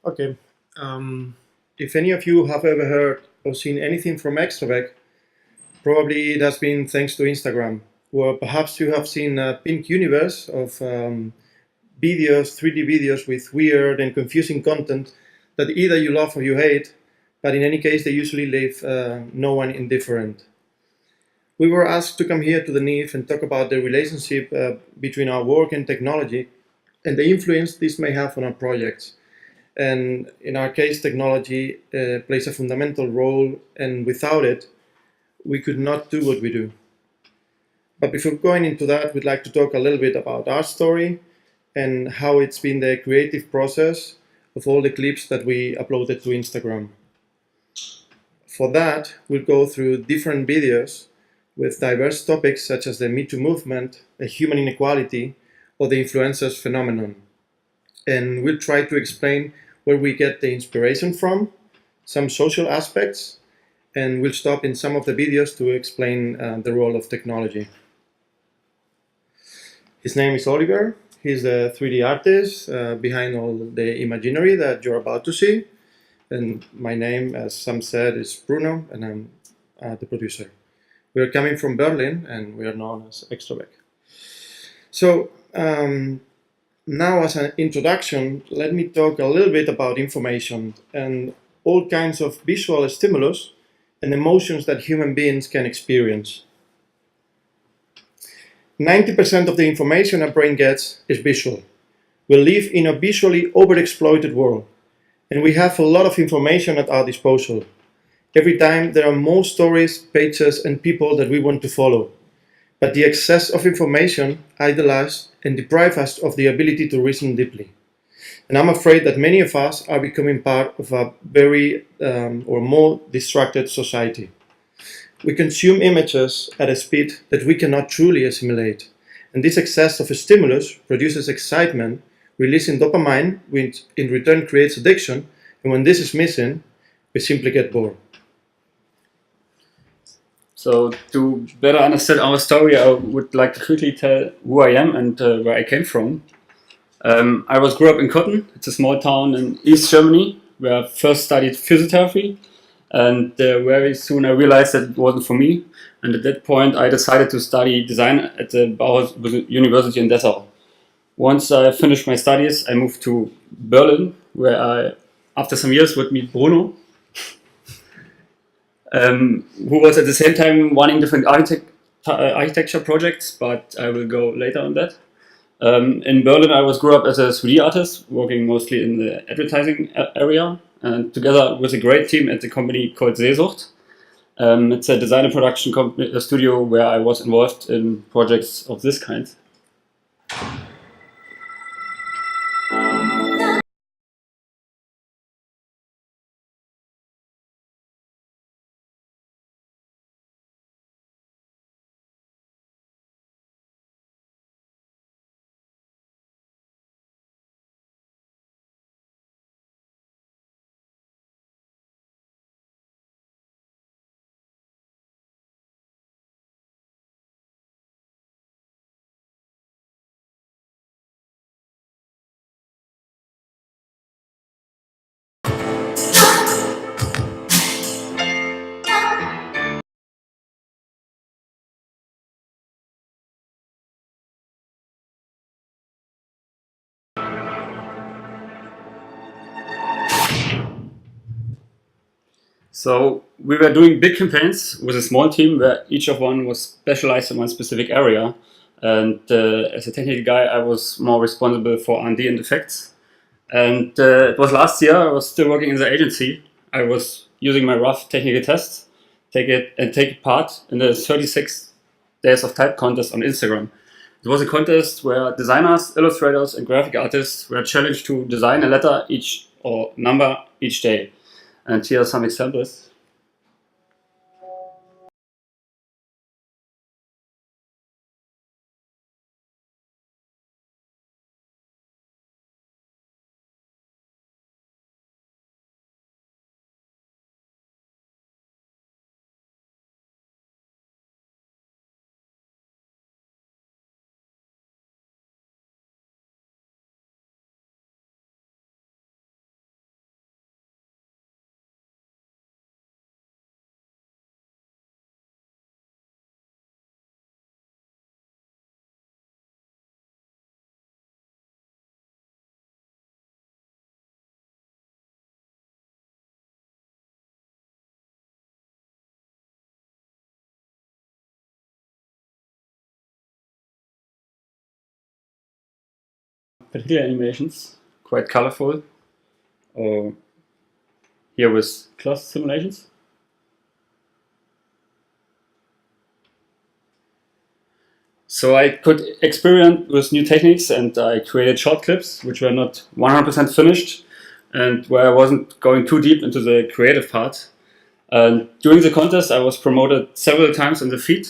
Okay. Um, if any of you have ever heard or seen anything from Extrovec, probably it has been thanks to Instagram. Or perhaps you have seen a pink universe of videos, 3D videos with weird and confusing content that either you love or you hate, but in any case, they usually leave no one indifferent. We were asked to come here to the NIFF and talk about the relationship between our work and technology and the influence this may have on our projects. And in our case, technology plays a fundamental role, and without it, we could not do what we do. But before going into that, we'd like to talk a little bit about our story and how it's been the creative process of all the clips that we uploaded to Instagram. For that, we'll go through different videos with diverse topics such as the Me Too movement, the human inequality, or the influencers phenomenon. And we'll try to explain where we get the inspiration from, some social aspects, and we'll stop in some of the videos to explain the role of technology. His name is Oliver. He's the 3D artist behind all the imaginary that you're about to see. And my name, as some said, is Bruno, and I'm the producer. We are coming from Berlin, and we are known as Extrovec. So now, as an introduction, let me talk a little bit about information and all kinds of visual stimulus and emotions that human beings can experience. 90% of the information a brain gets is visual. We live in a visually overexploited world, and we have a lot of information at our disposal. Every time there are more stories, pages, and people that we want to follow. But the excess of information idolize and deprive us of the ability to reason deeply. And I'm afraid that many of us are becoming part of a very or more distracted society. We consume images at a speed that we cannot truly assimilate. And this excess of a stimulus produces excitement, releasing dopamine, which in return creates addiction. And when this is missing, we simply get bored. So to better understand our story, I would like to quickly tell who I am and where I came from. I grew up in Cotton. It's a small town in East Germany where I first studied physiotherapy, and very soon I realized that it wasn't for me. And at that point, I decided to study design at the Bauhaus University in Dessau. Once I finished my studies, I moved to Berlin, where I, after some years, would meet Bruno, who was at the same time running different architecture projects, but I will go later on that. In Berlin, I grew up as a 3D artist, working mostly in the advertising area, and together with a great team at the company called Seesucht. It's a design and production studio where I was involved in projects of this kind. So we were doing big campaigns with a small team where each of one was specialized in one specific area. And as a technical guy, I was more responsible for R&D and effects. And it was last year, I was still working in the agency. I was using my rough technical test, take part in the 36 days of type contest on Instagram. It was a contest where designers, illustrators, and graphic artists were challenged to design a letter each or number each day. And here are some examples. particular animations, quite colorful. Or here with cloth simulations. So I could experiment with new techniques, and I created short clips which were not 100% finished and where I wasn't going too deep into the creative part. And during the contest I was promoted several times in the feed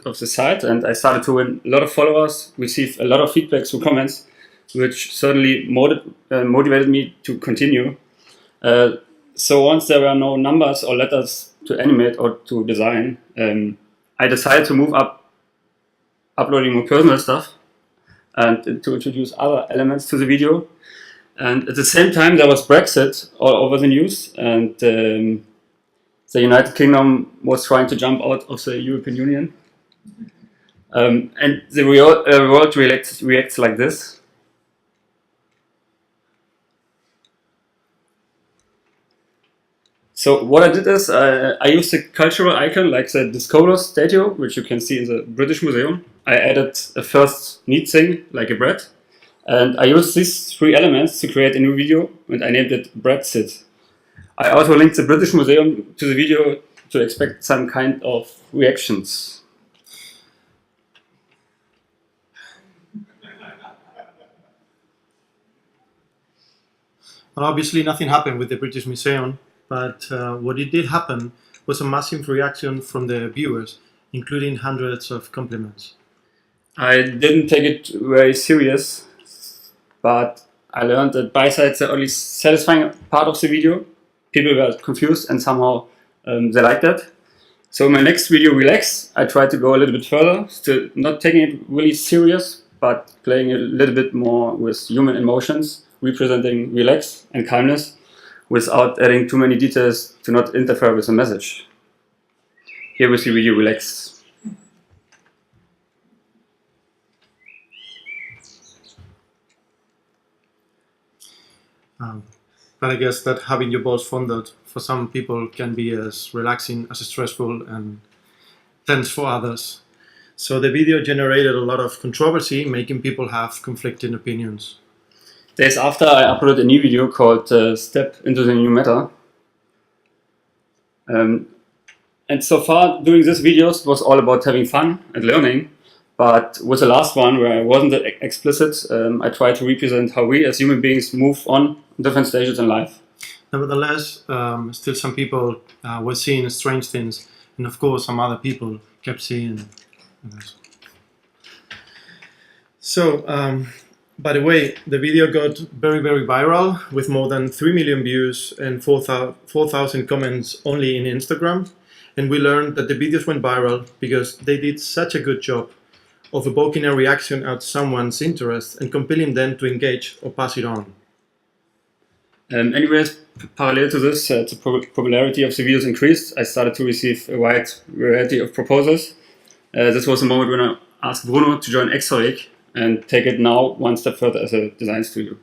of the site, and I started to win a lot of followers, receive a lot of feedback through comments, which certainly motivated me to continue. So once there were no numbers or letters to animate or to design, I decided to move up uploading more personal stuff and to introduce other elements to the video. And at the same time there was Brexit all over the news, and the United Kingdom was trying to jump out of the European Union. And the world reacts like this. So what I did is I used a cultural icon like the Discover statue, which you can see in the British Museum. I added a first neat thing like a bread, and I used these three elements to create a new video, and I named it Brexit. I also linked the British Museum to the video to expect some kind of reactions. Well, obviously nothing happened with the British Museum, but what it did happen was a massive reaction from the viewers, including hundreds of compliments. I didn't take it very serious, but I learned that bisides the only satisfying part of the video. People were confused and somehow they liked that. So in my next video, Relax, I tried to go a little bit further, still not taking it really serious, but playing a little bit more with human emotions, representing relax and calmness, without adding too many details to not interfere with the message. Here is the video Relax. But I guess that having your balls folded for some people can be as relaxing as stressful and tense for others. So the video generated a lot of controversy, making people have conflicting opinions. Days after, I uploaded a new video called Step into the New Matter. And so far, doing these videos was all about having fun and learning. But with the last one, where I wasn't that explicit, I tried to represent how we as human beings move on different stages in life. Nevertheless, still some people were seeing strange things, and of course some other people kept seeing. So, by the way, the video got very, very viral, with more than 3 million views and 4,000 comments only in Instagram. And we learned that the videos went viral because they did such a good job of evoking a reaction out someone's interest and compelling them to engage or pass it on. Anyways, parallel to this, the popularity of the videos increased. I started to receive a wide variety of proposals. This was the moment when I asked Bruno to join Extraweek and take it now one step further as a design studio.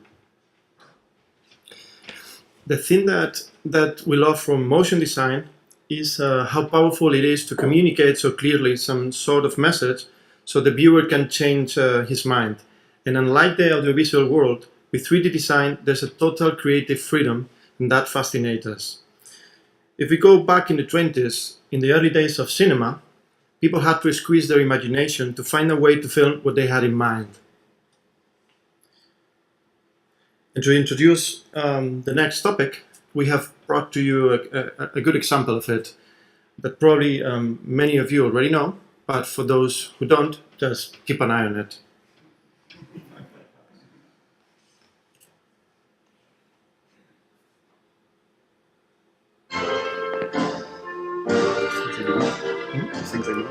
The thing that we love from motion design is how powerful it is to communicate so clearly some sort of message so the viewer can change his mind. And unlike the audiovisual world, with 3D design there's a total creative freedom, and that fascinates us. If we go back in the 20s, in the early days of cinema, people had to squeeze their imagination to find a way to film what they had in mind. And to introduce the next topic, we have brought to you a good example of it that probably many of you already know, but for those who don't, just keep an eye on it. Things I know.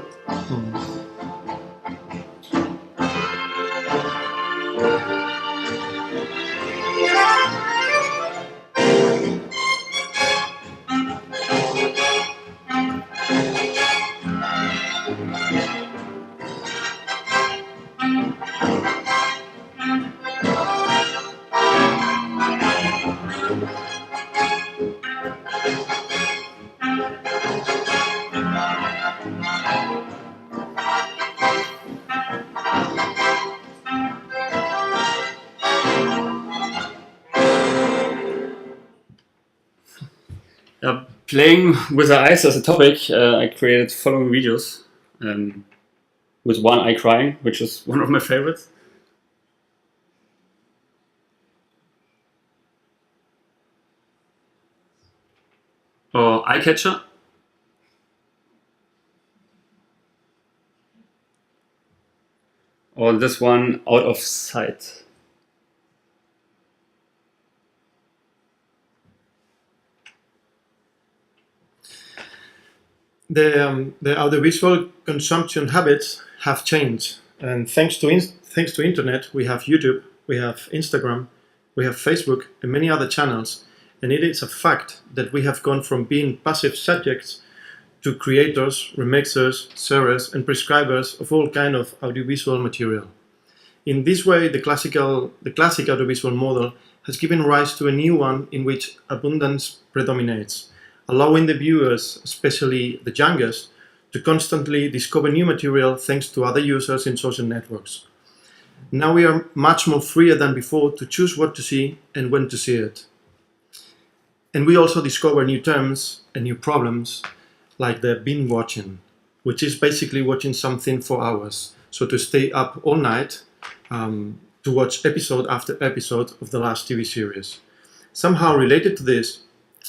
Playing with the eyes as a topic, I created following videos, with one eye crying, which is one of my favorites. Or eye catcher. Or this one, out of sight. The audiovisual consumption habits have changed, and thanks to internet, we have YouTube, we have Instagram, we have Facebook, and many other channels. And it is a fact that we have gone from being passive subjects to creators, remixers, sharers, and prescribers of all kind of audiovisual material. In this way, the classic audiovisual model has given rise to a new one in which abundance predominates, allowing the viewers, especially the youngest, to constantly discover new material thanks to other users in social networks. Now we are much more freer than before to choose what to see and when to see it. And we also discover new terms and new problems, like the binge watching, which is basically watching something for hours. So to stay up all night to watch episode after episode of the last TV series. Somehow related to this,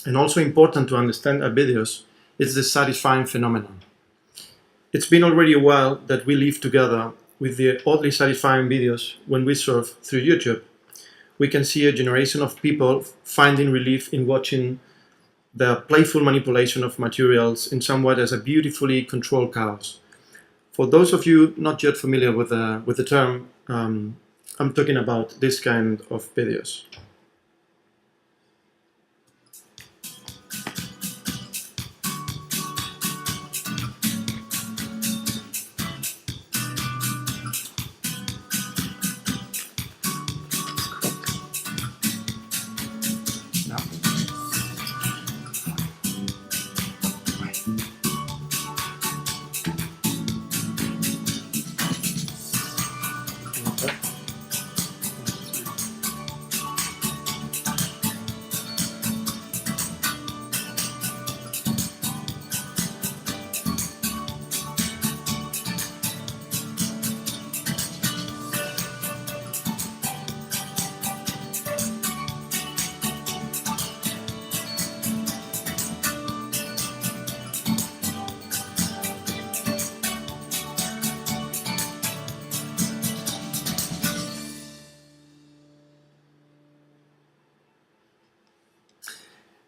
and also important to understand our videos, is the satisfying phenomenon. It's been already a while that we live together with the oddly satisfying videos when we surf through YouTube. We can see a generation of people finding relief in watching the playful manipulation of materials in somewhat as a beautifully controlled chaos. For those of you not yet familiar with the term, I'm talking about this kind of videos.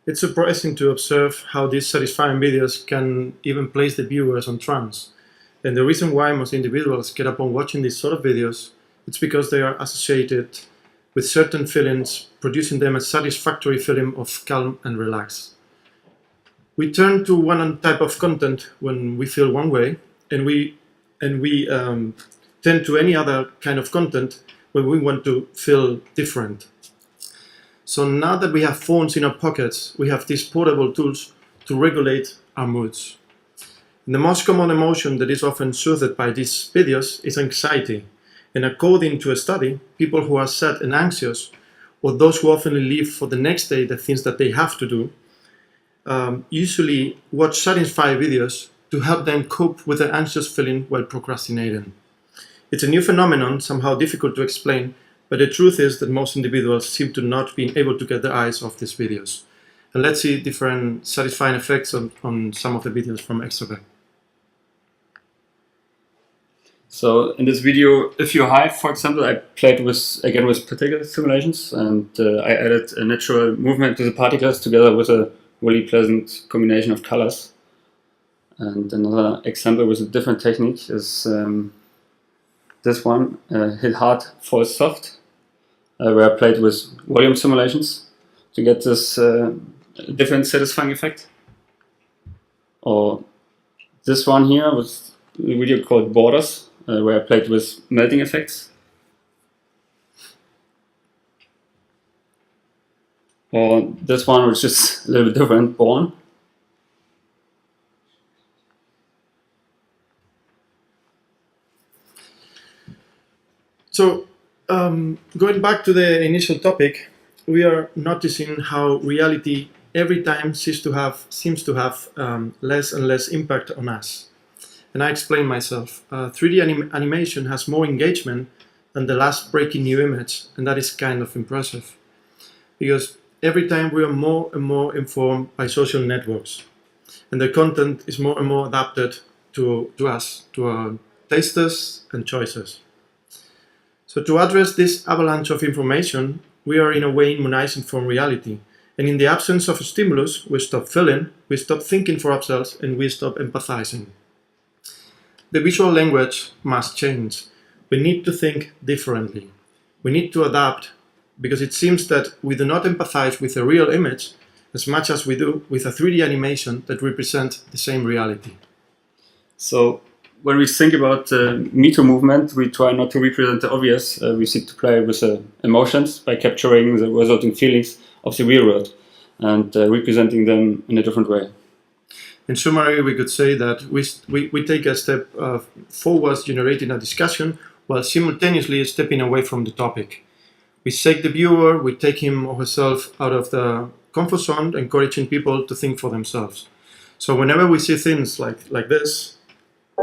It's surprising to observe how these satisfying videos can even place the viewers on trance. And the reason why most individuals get upon watching these sort of videos, it's because they are associated with certain feelings, producing them a satisfactory feeling of calm and relax. We turn to one type of content when we feel one way, and we tend to any other kind of content when we want to feel different. So now that we have phones in our pockets, we have these portable tools to regulate our moods. And the most common emotion that is often soothed by these videos is anxiety. And according to a study, people who are sad and anxious, or those who often leave for the next day the things that they have to do, usually watch satisfying videos to help them cope with their anxious feeling while procrastinating. It's a new phenomenon, somehow difficult to explain, but the truth is that most individuals seem to not be able to get their eyes off these videos. And let's see different satisfying effects on some of the videos from Extrovert. So in this video, if you hide, for example, I played with particle simulations, and I added a natural movement to the particles together with a really pleasant combination of colors. And another example with a different technique is this one, hit hard, fall soft, where I played with volume simulations to get this different satisfying effect. Or this one here was a video called Borders, where I played with melting effects. Or this one, which is a little bit different, Born. So, going back to the initial topic, we are noticing how reality every time seems to have less and less impact on us. And I explain myself. 3D animation has more engagement than the last breaking new image, and that is kind of impressive. Because every time we are more and more informed by social networks, and the content is more and more adapted to us, to our tastes and choices. So to address this avalanche of information, we are in a way immunizing from reality. And in the absence of a stimulus, we stop feeling, we stop thinking for ourselves, and we stop empathizing. The visual language must change. We need to think differently. We need to adapt, because it seems that we do not empathize with a real image as much as we do with a 3D animation that represents the same reality. So when we think about the Me Too movement, we try not to represent the obvious. We seek to play with emotions by capturing the resulting feelings of the real world and representing them in a different way. In summary, we could say that we take a step forwards, generating a discussion, while simultaneously stepping away from the topic. We take the viewer, we take him or herself out of the comfort zone, encouraging people to think for themselves. So whenever we see things like this, I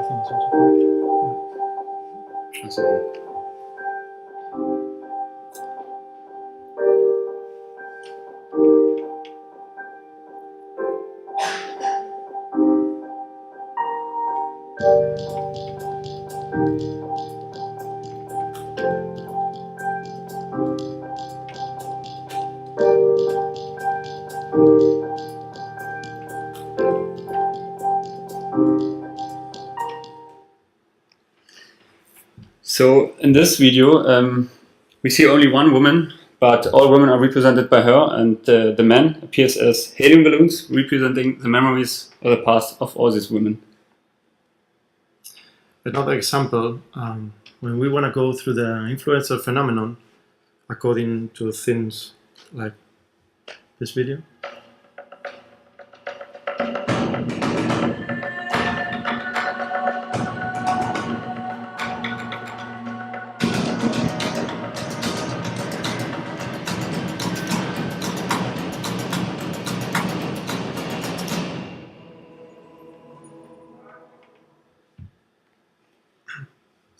think it's also correct. So in this video, we see only one woman, but all women are represented by her, and the man appears as helium balloons, representing the memories or the past of all these women. Another example, when we want to go through the influencer phenomenon, according to things like this video.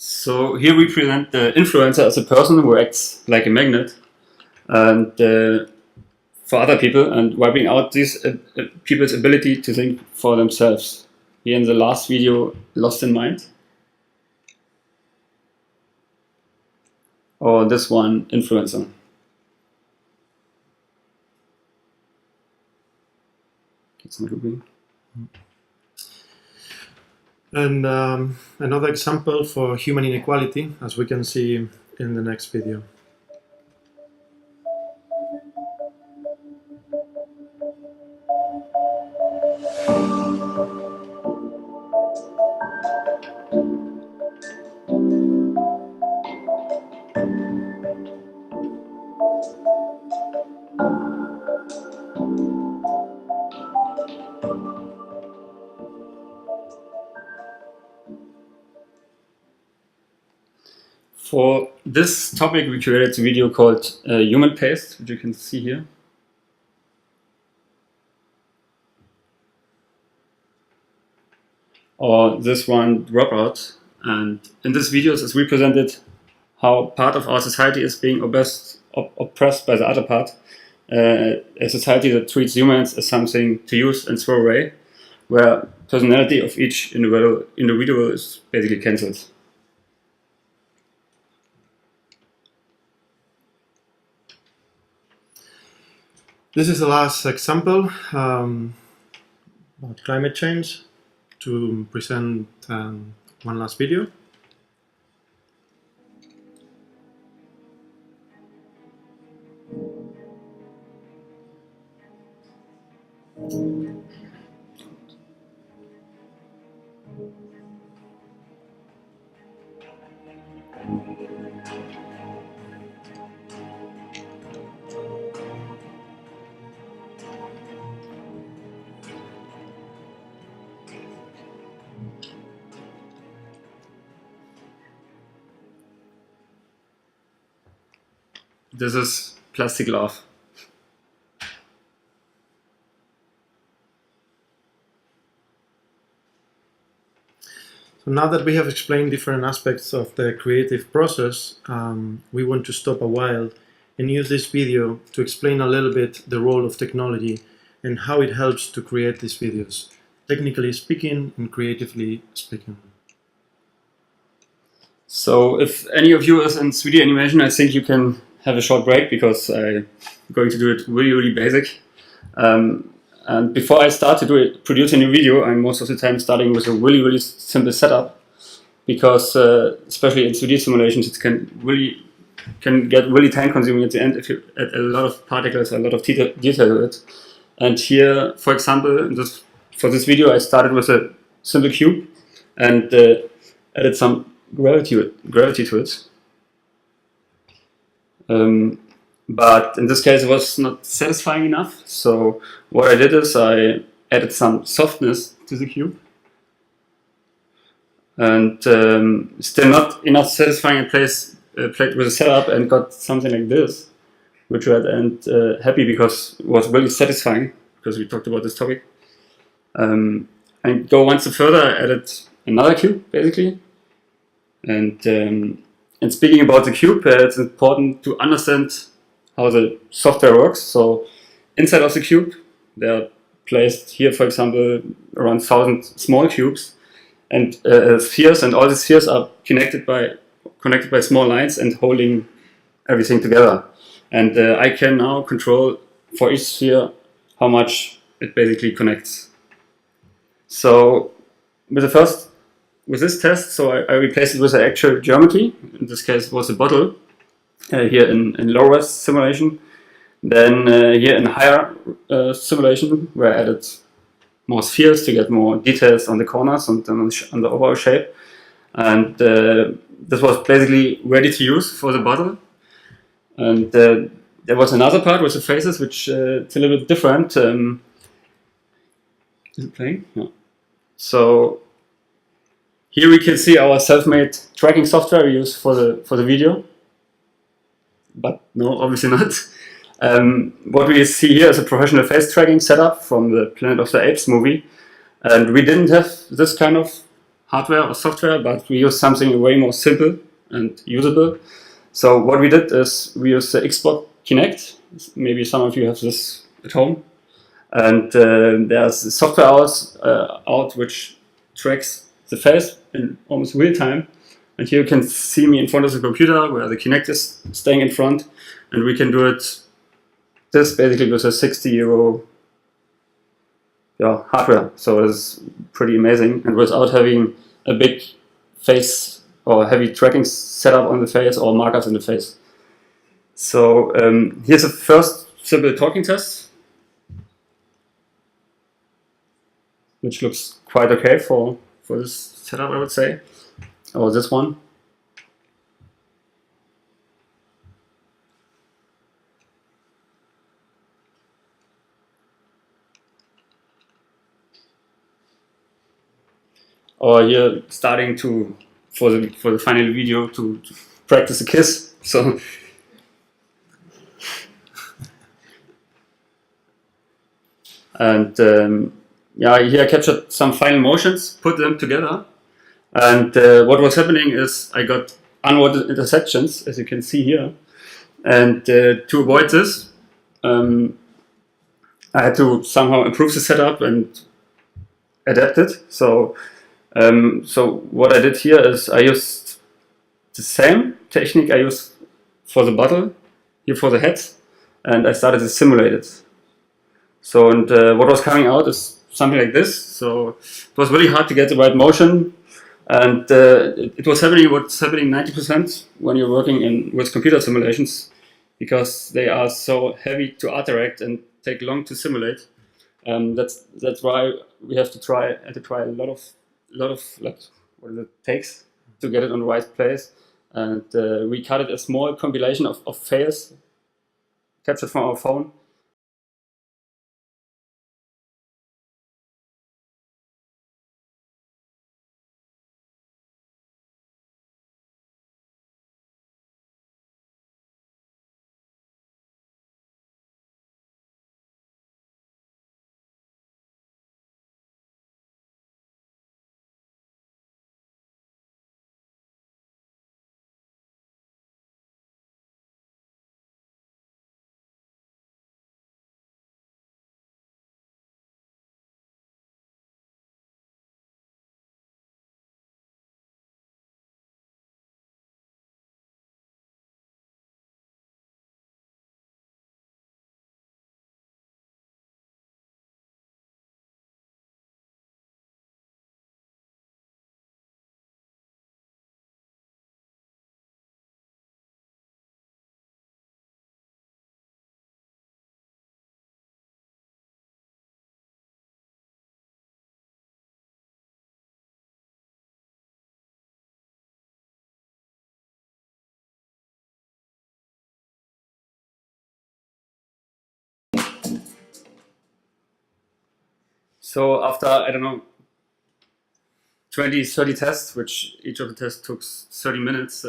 So here we present the influencer as a person who acts like a magnet and for other people, and wiping out these people's ability to think for themselves. Here in the last video, Lost in Mind. Or this one, Influencer. It's not moving. And another example for human inequality, as we can see in the next video. For this topic, we created a video called Human Paste, which you can see here. Or this one, Dropout. And in this video, it's represented how part of our society is being oppressed by the other part. A society that treats humans as something to use and throw away, where personality of each individual is basically cancelled. This is the last example about climate change to present one last video. This is Plastic Love. So now that we have explained different aspects of the creative process, we want to stop a while and use this video to explain a little bit the role of technology and how it helps to create these videos, technically speaking and creatively speaking. So if any of you is in 3D animation, I think you can have a short break because I'm going to do it really, really basic. And before I start to produce a new video, I'm most of the time starting with a really, really simple setup because especially in 3D simulations, it can get really time consuming at the end if you add a lot of particles, a lot of detail to it. And here, for example, for this video, I started with a simple cube and added some gravity to it. But in this case it was not satisfying enough, so what I did is I added some softness to the cube and still not enough satisfying. I played with a setup and got something like this, which I and happy because it was really satisfying because we talked about this topic. And go one step further, I added another cube basically. And speaking about the cube, it's important to understand how the software works. So inside of the cube, they are placed here, for example, around 1,000 small cubes and spheres, and all the spheres are connected by small lines and holding everything together. And I can now control for each sphere how much it basically connects. So with this test, so I replaced it with an actual geometry. In this case, it was a bottle here in low-res simulation. Then here in higher simulation, where I added more spheres to get more details on the corners and on the overall shape. And this was basically ready to use for the bottle. And there was another part with the faces, which it's a little bit different. Is it playing? Yeah. So here we can see our self-made tracking software we use for the video, but no, obviously not. What we see here is a professional face tracking setup from the Planet of the Apes movie, and we didn't have this kind of hardware or software, but we used something way more simple and usable. So what we did is we used the Xbox Kinect. Maybe some of you have this at home, and there's software out which tracks the face in almost real time. And here you can see me in front of the computer where the Kinect is staying in front, and we can do it this basically with a 60 euro hardware. So it's pretty amazing, and without having a big face or heavy tracking setup on the face or markers in the face. So here's the first simple talking test, which looks quite okay for this setup, I would say, or this one. Or here starting for the final video to practice a kiss. So and here I captured some final motions, put them together, and what was happening is I got unwanted intersections, as you can see here, and to avoid this, I had to somehow improve the setup and adapt it. So what I did here is I used the same technique I used for the bottle, here for the head, and I started to simulate it. So, and what was coming out is something like this. So it was really hard to get the right motion, and it was happening what's happening 90% when you're working with computer simulations, because they are so heavy to interact and take long to simulate. That's why we have to try a lot of like what it takes to get it on the right place, and we cut it a small compilation of fails captured from our phone. So after, I don't know, 20, 30 tests, which each of the tests took 30 minutes,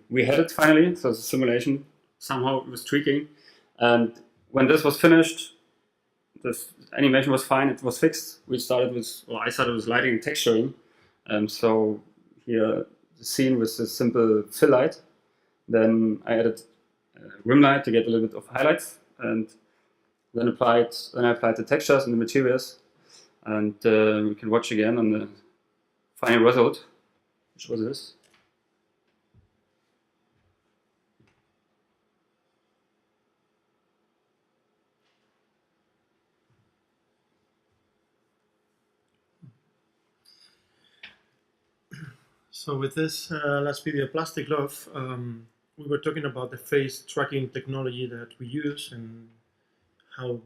we had it finally. So the simulation somehow was tweaking. And when this was finished, this animation was fine, it was fixed. I started with lighting and texturing. So here the scene with a simple fill light. Then I added rim light to get a little bit of highlights, and then I applied the textures and the materials. And we can watch again on the final result, which was this. So with this last video, Plastic Love, we were talking about the face tracking technology that we use and how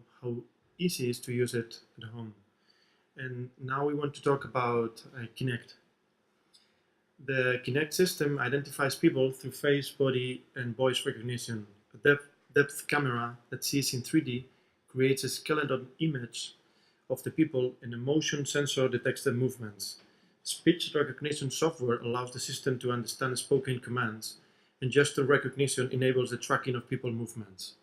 easy it is to use it at home. And now we want to talk about Kinect. The Kinect system identifies people through face, body, and voice recognition. A depth camera that sees in 3D creates a skeleton image of the people, and a motion sensor detects their movements. Speech recognition software allows the system to understand spoken commands, and gesture recognition enables the tracking of people movements.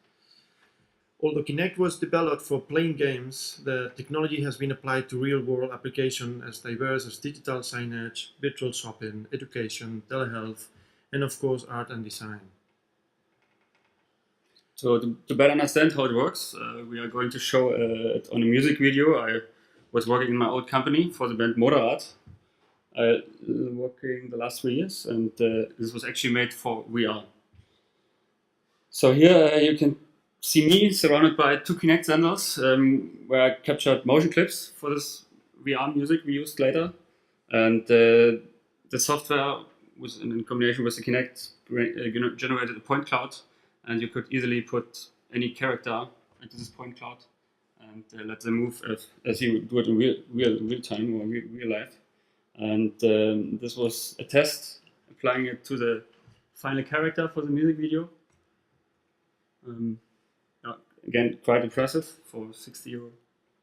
Although Kinect was developed for playing games, the technology has been applied to real-world applications as diverse as digital signage, virtual shopping, education, telehealth, and of course art and design. So to better understand how it works, we are going to show it on a music video. I was working in my old company for the band Moderator. Working the last 3 years, and this was actually made for VR. So here you can see me surrounded by 2 Kinect sensors, where I captured motion clips for this VR music we used later. And the software was in combination with the Kinect generated a point cloud, and you could easily put any character into this point cloud and let them move as you do it in real time or real life. And this was a test, applying it to the final character for the music video. Again, quite impressive for €60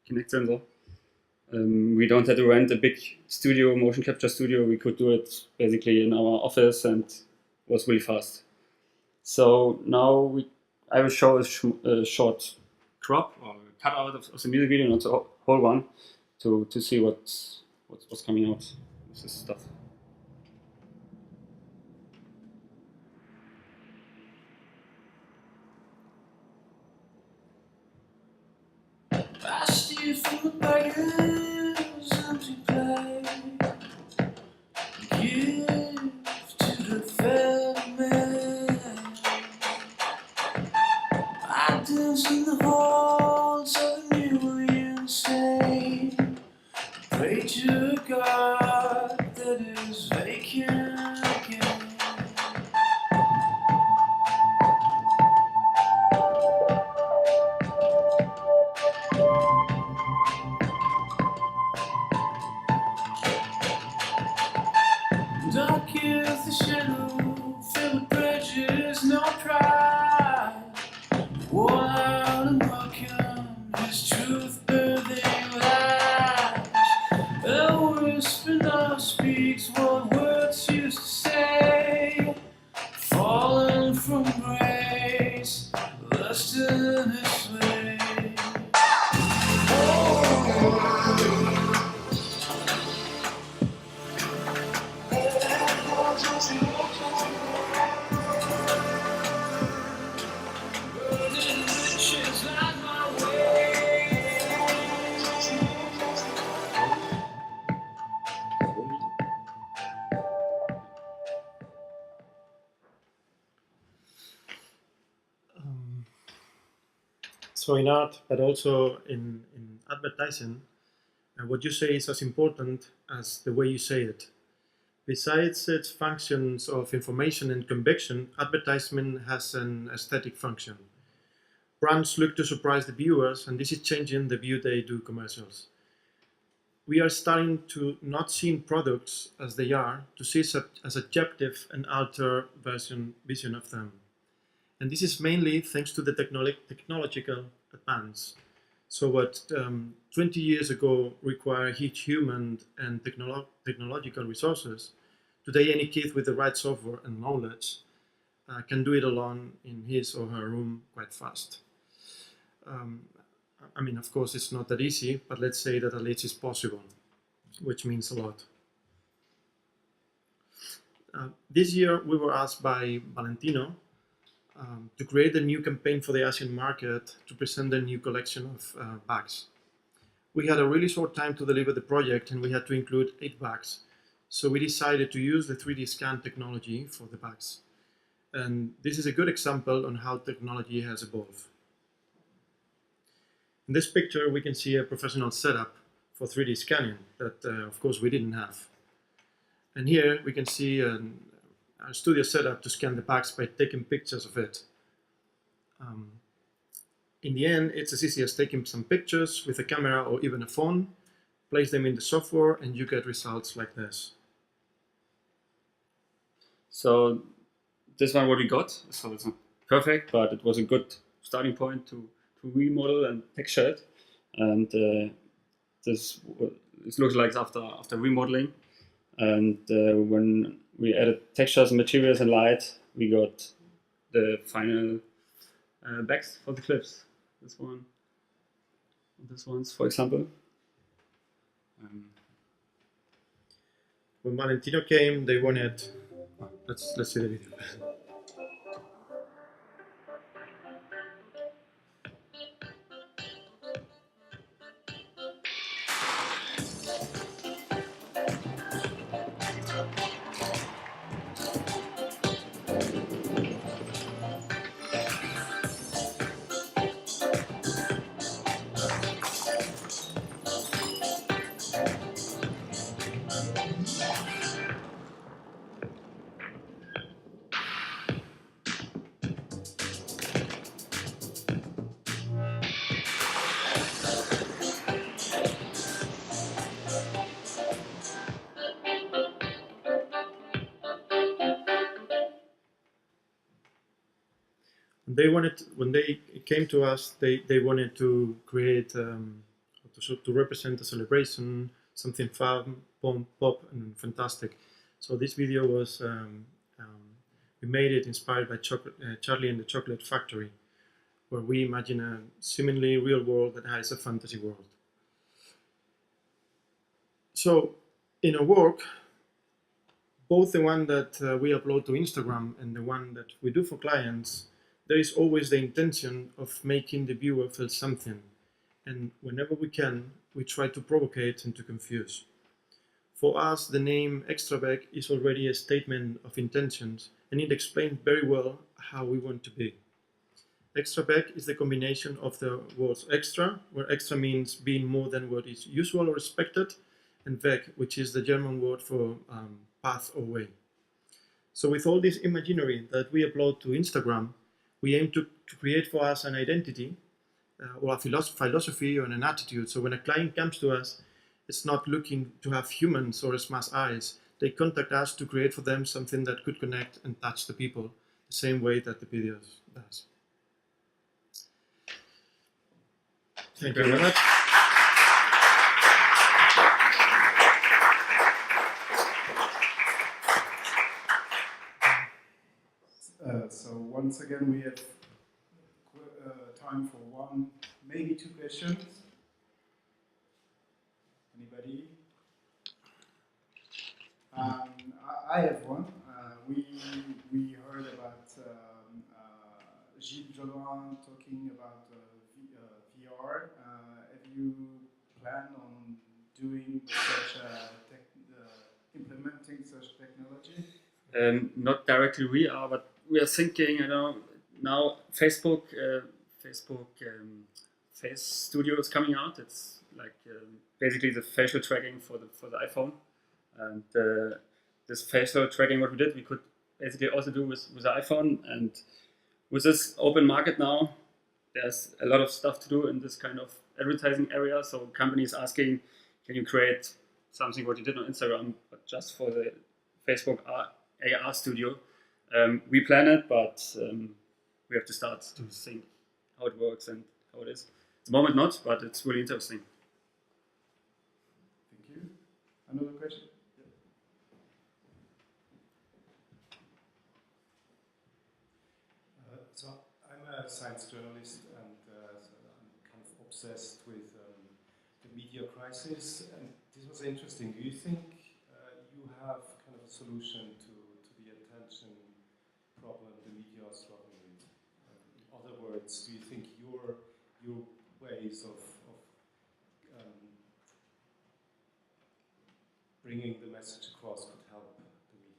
Kinect sensor. We don't have to rent a big studio, motion capture studio. We could do it basically in our office, and it was really fast. So now I will show a short crop or cutout of the music video, not the whole one, to see what's coming out with this stuff. I steal from the beggar's empty plate, give to the fat man. I dance in the halls of the New Orleans state, pray to a God that is vacant again. Dark is the shadow, filled with prejudice, no pride. Worn out and broken, his truth birthing lies. A whisper now speaks what words used to say. Fallen from grace, lust in his way. So in art, but also in advertising, what you say is as important as the way you say it. Besides its functions of information and conviction, advertisement has an aesthetic function. Brands look to surprise the viewers, and this is changing the view they do commercials. We are starting to not see products as they are, to see as objective and altered vision of them. And this is mainly thanks to the technological advance. So what 20 years ago required human and technological resources, today any kid with the right software and knowledge can do it alone in his or her room quite fast. I mean, of course, it's not that easy, but let's say that at least it's possible, which means a lot. This year, we were asked by Valentino to create a new campaign for the Asian market to present a new collection of bags. We had a really short time to deliver the project, and we had to include 8 bags. So we decided to use the 3D scan technology for the bags. And this is a good example on how technology has evolved. In this picture, we can see a professional setup for 3D scanning that, of course, we didn't have. And here we can see a studio setup to scan the bags by taking pictures of it. In the end, it's as easy as taking some pictures with a camera or even a phone, place them in the software, and you get results like this. So this one what we got. So it's not perfect, but it was a good starting point to remodel and texture it. And this looks like after remodeling. And when we added textures and materials and light, we got the final backs for the clips. This one's, for example. When Valentino came, they wanted. Let's see the video. When they came to us, they wanted to create to represent a celebration, something fun, pop, and fantastic. So this video was we made it inspired by Charlie and the Chocolate Factory, where we imagine a seemingly real world that has a fantasy world. So in our work, both the one that we upload to Instagram and the one that we do for clients, there is always the intention of making the viewer feel something, and whenever we can, we try to provocate and to confuse. For us, the name Extravec is already a statement of intentions, and it explains very well how we want to be. Extravec is the combination of the words extra, where extra means being more than what is usual or expected, and Weg, which is the German word for path or way. So with all this imaginary that we upload to Instagram, we aim to create for us an identity or a philosophy or an attitude. So when a client comes to us, it's not looking to have humans or smash eyes. They contact us to create for them something that could connect and touch the people the same way that the videos does. Thank you very much. So once again, we have time for one, maybe 2 questions. Anybody? I have one. We heard about Gilles Jobin talking about VR. Have you planned on doing such implementing such technology? Not directly we are, but we are thinking, now Facebook Face Studio is coming out. It's like basically the facial tracking for the iPhone, and this facial tracking what we did, we could basically also do with the iPhone. And with this open market now, there's a lot of stuff to do in this kind of advertising area. So companies asking, can you create something what you did on Instagram, but just for the Facebook AR studio? We plan it, but we have to start to think how it works and how it is. At the moment not, but it's really interesting. Thank you. Another question? So I'm a science journalist, and so I'm kind of obsessed with the media crisis. And this was interesting. Do you think you have kind of a solution to the attention problem the media are struggling with? In other words, do you think your ways of bringing the message across could help the media?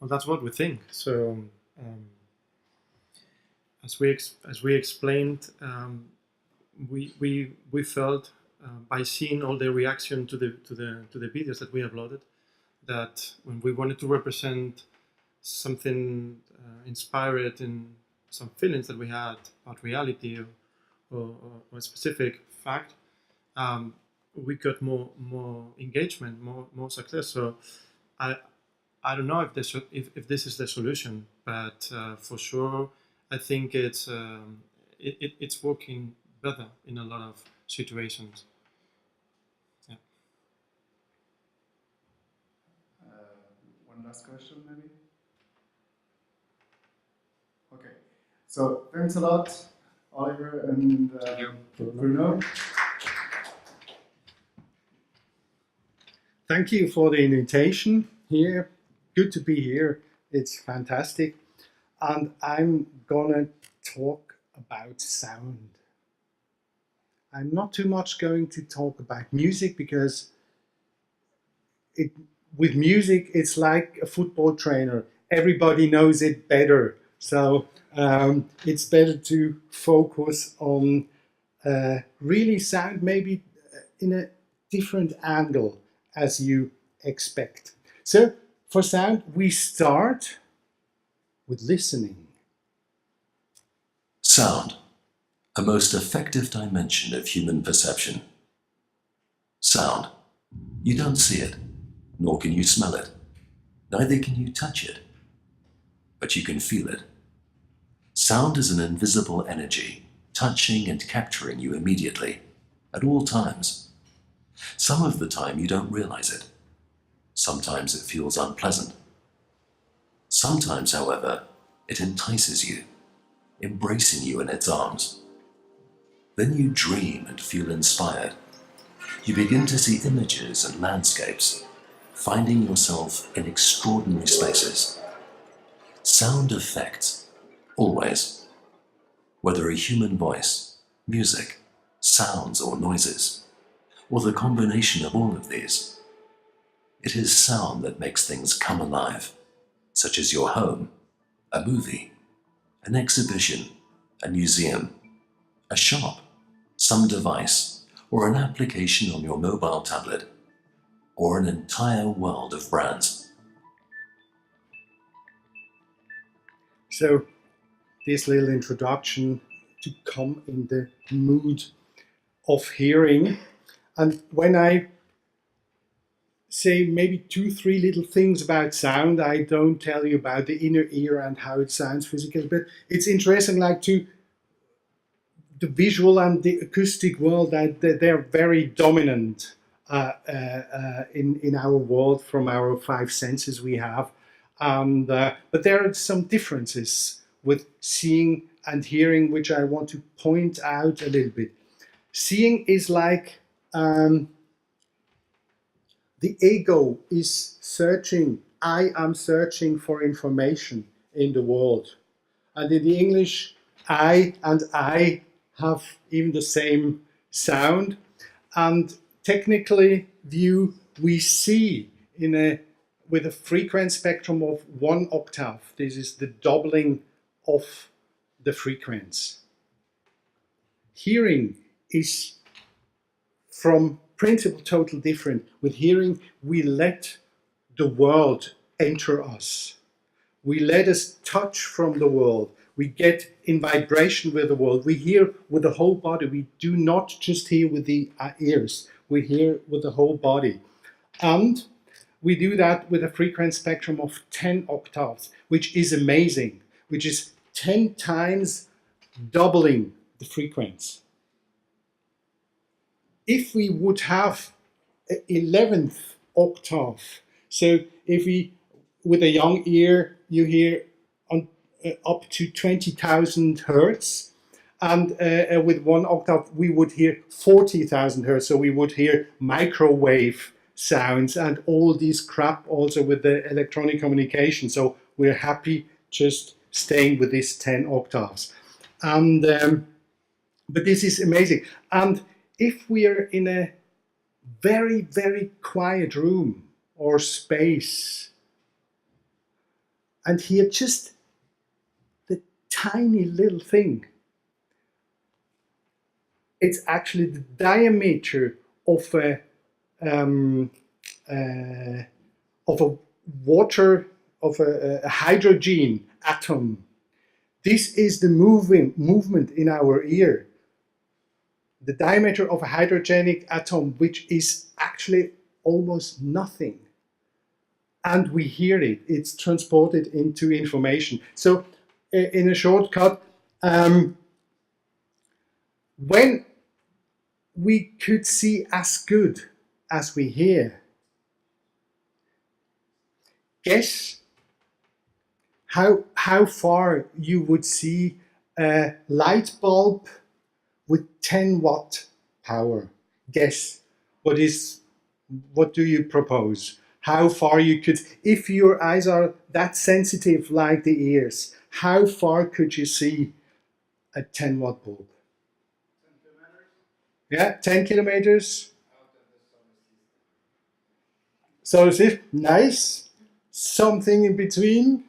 Well, that's what we think. So, as we explained, we felt by seeing all the reaction to the videos that we uploaded, that when we wanted to represent something inspired in some feelings that we had about reality or a specific fact, we got more engagement, more success. So I don't know if this is the solution, but for sure I think it's working better in a lot of situations. Yeah. One last question, maybe. Okay. So thanks a lot, Oliver and Bruno. Thank you for the invitation here. Good to be here. It's fantastic. And I'm gonna talk about sound. I'm not too much going to talk about music because with music it's like a football trainer. Everybody knows it better. So it's better to focus on really sound, maybe in a different angle as you expect. So for sound, we start with listening. Sound, a most effective dimension of human perception. Sound, you don't see it, nor can you smell it, neither can you touch it, but you can feel it. Sound is an invisible energy, touching and capturing you immediately, at all times. Some of the time you don't realize it. Sometimes it feels unpleasant. Sometimes, however, it entices you, embracing you in its arms. Then you dream and feel inspired. You begin to see images and landscapes, finding yourself in extraordinary spaces. Sound affects, always. Whether a human voice, music, sounds or noises, or the combination of all of these. It is sound that makes things come alive, such as your home, a movie, an exhibition, a museum, a shop, some device, or an application on your mobile tablet, or an entire world of brands. So this little introduction to come in the mood of hearing. And when I say maybe 2-3 little things about sound, I don't tell you about the inner ear and how it sounds physically, but it's interesting, like to the visual and the acoustic world, that they're very dominant in our world from our 5 senses we have. But there are some differences with seeing and hearing, which I want to point out a little bit. Seeing is like the ego is searching. I am searching for information in the world. And in the English, I and I have even the same sound. And technically view, we see with a frequency spectrum of 1 octave. This is the doubling of the frequency. Hearing is from principle totally different. With hearing, we let the world enter us. We let us touch from the world. We get in vibration with the world. We hear with the whole body. We do not just hear with the ears. We hear with the whole body. And we do that with a frequency spectrum of 10 octaves, which is amazing, which is 10 times doubling the frequency. if we would have an 11th octave, so if we, with a young ear, you hear on, up to 20,000 hertz, and with one octave we would hear 40,000 hertz, so we would hear microwave sounds and all this crap also with the electronic communication. So we're happy just staying with this 10 octaves. And but this is amazing. And if we are in a very, very quiet room or space and hear just the tiny little thing, it's actually the diameter of a water, of a hydrogen atom. This is the movement in our ear. The diameter of a hydrogenic atom, which is actually almost nothing. And we hear it. It's transported into information. So in a shortcut, when we could see as good as we hear, guess how far you would see a light bulb with 10 watt power. Guess what do you propose? How far you could, if your eyes are that sensitive like the ears, how far could you see a 10 watt bulb? 10 kilometers? Yeah, 10 kilometers. So is nice? Something in between?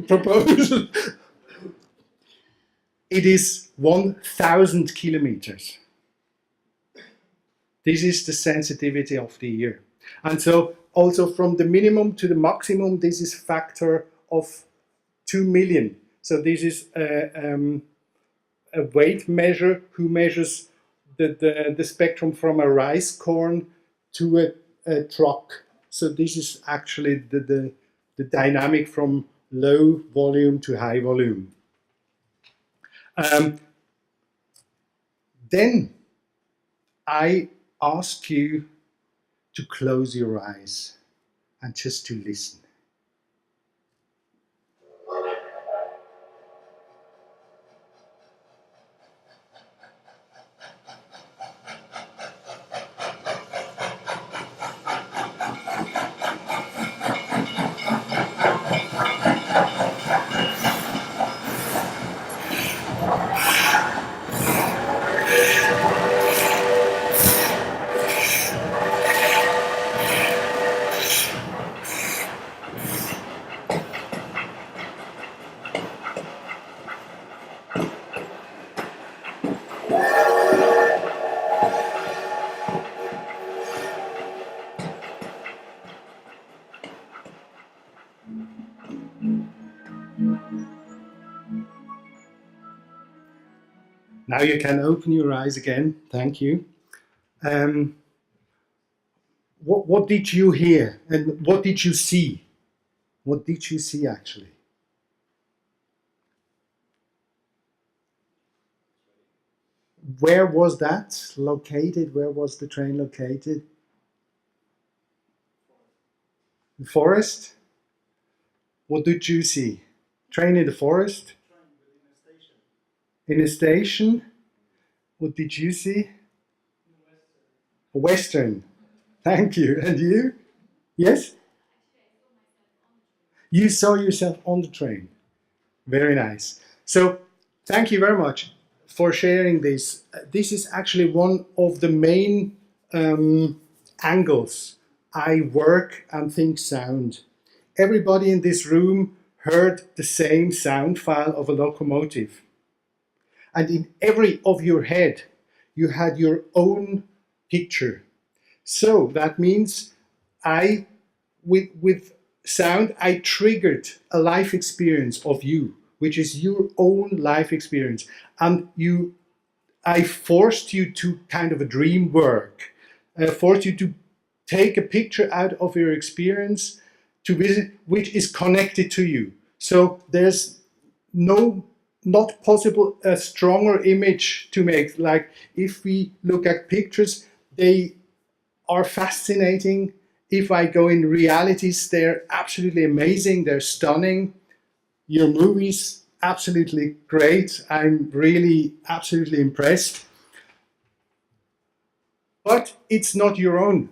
Propose. It is 1,000 kilometers. This is the sensitivity of the ear. And so also from the minimum to the maximum, this is factor of 2 million. So this is a weight measure who measures the spectrum from a rice corn to a truck. So this is actually the dynamic from low volume to high volume. Then I ask you to close your eyes and just to listen. Now you can open your eyes again. Thank you. What did you hear and what did you see? What did you see actually? Where was that located? Where was the train located? The forest? What did you see? Train in the forest? In a station? What did you see? Western. Thank you. And you? Yes? You saw yourself on the train. Very nice. So, thank you very much for sharing this. This is actually one of the main angles I work and think sound. Everybody in this room heard the same sound file of a locomotive. And in every of your head, you had your own picture. So that means with sound, I triggered a life experience of you, which is your own life experience. And I forced you to kind of a dream work, forced you to take a picture out of your experience to visit, which is connected to you. So there's not possible a stronger image to make. Like if we look at pictures, they are fascinating. If I go in realities, they're absolutely amazing. They're stunning. Your movies, absolutely great. I'm really absolutely impressed. But it's not your own.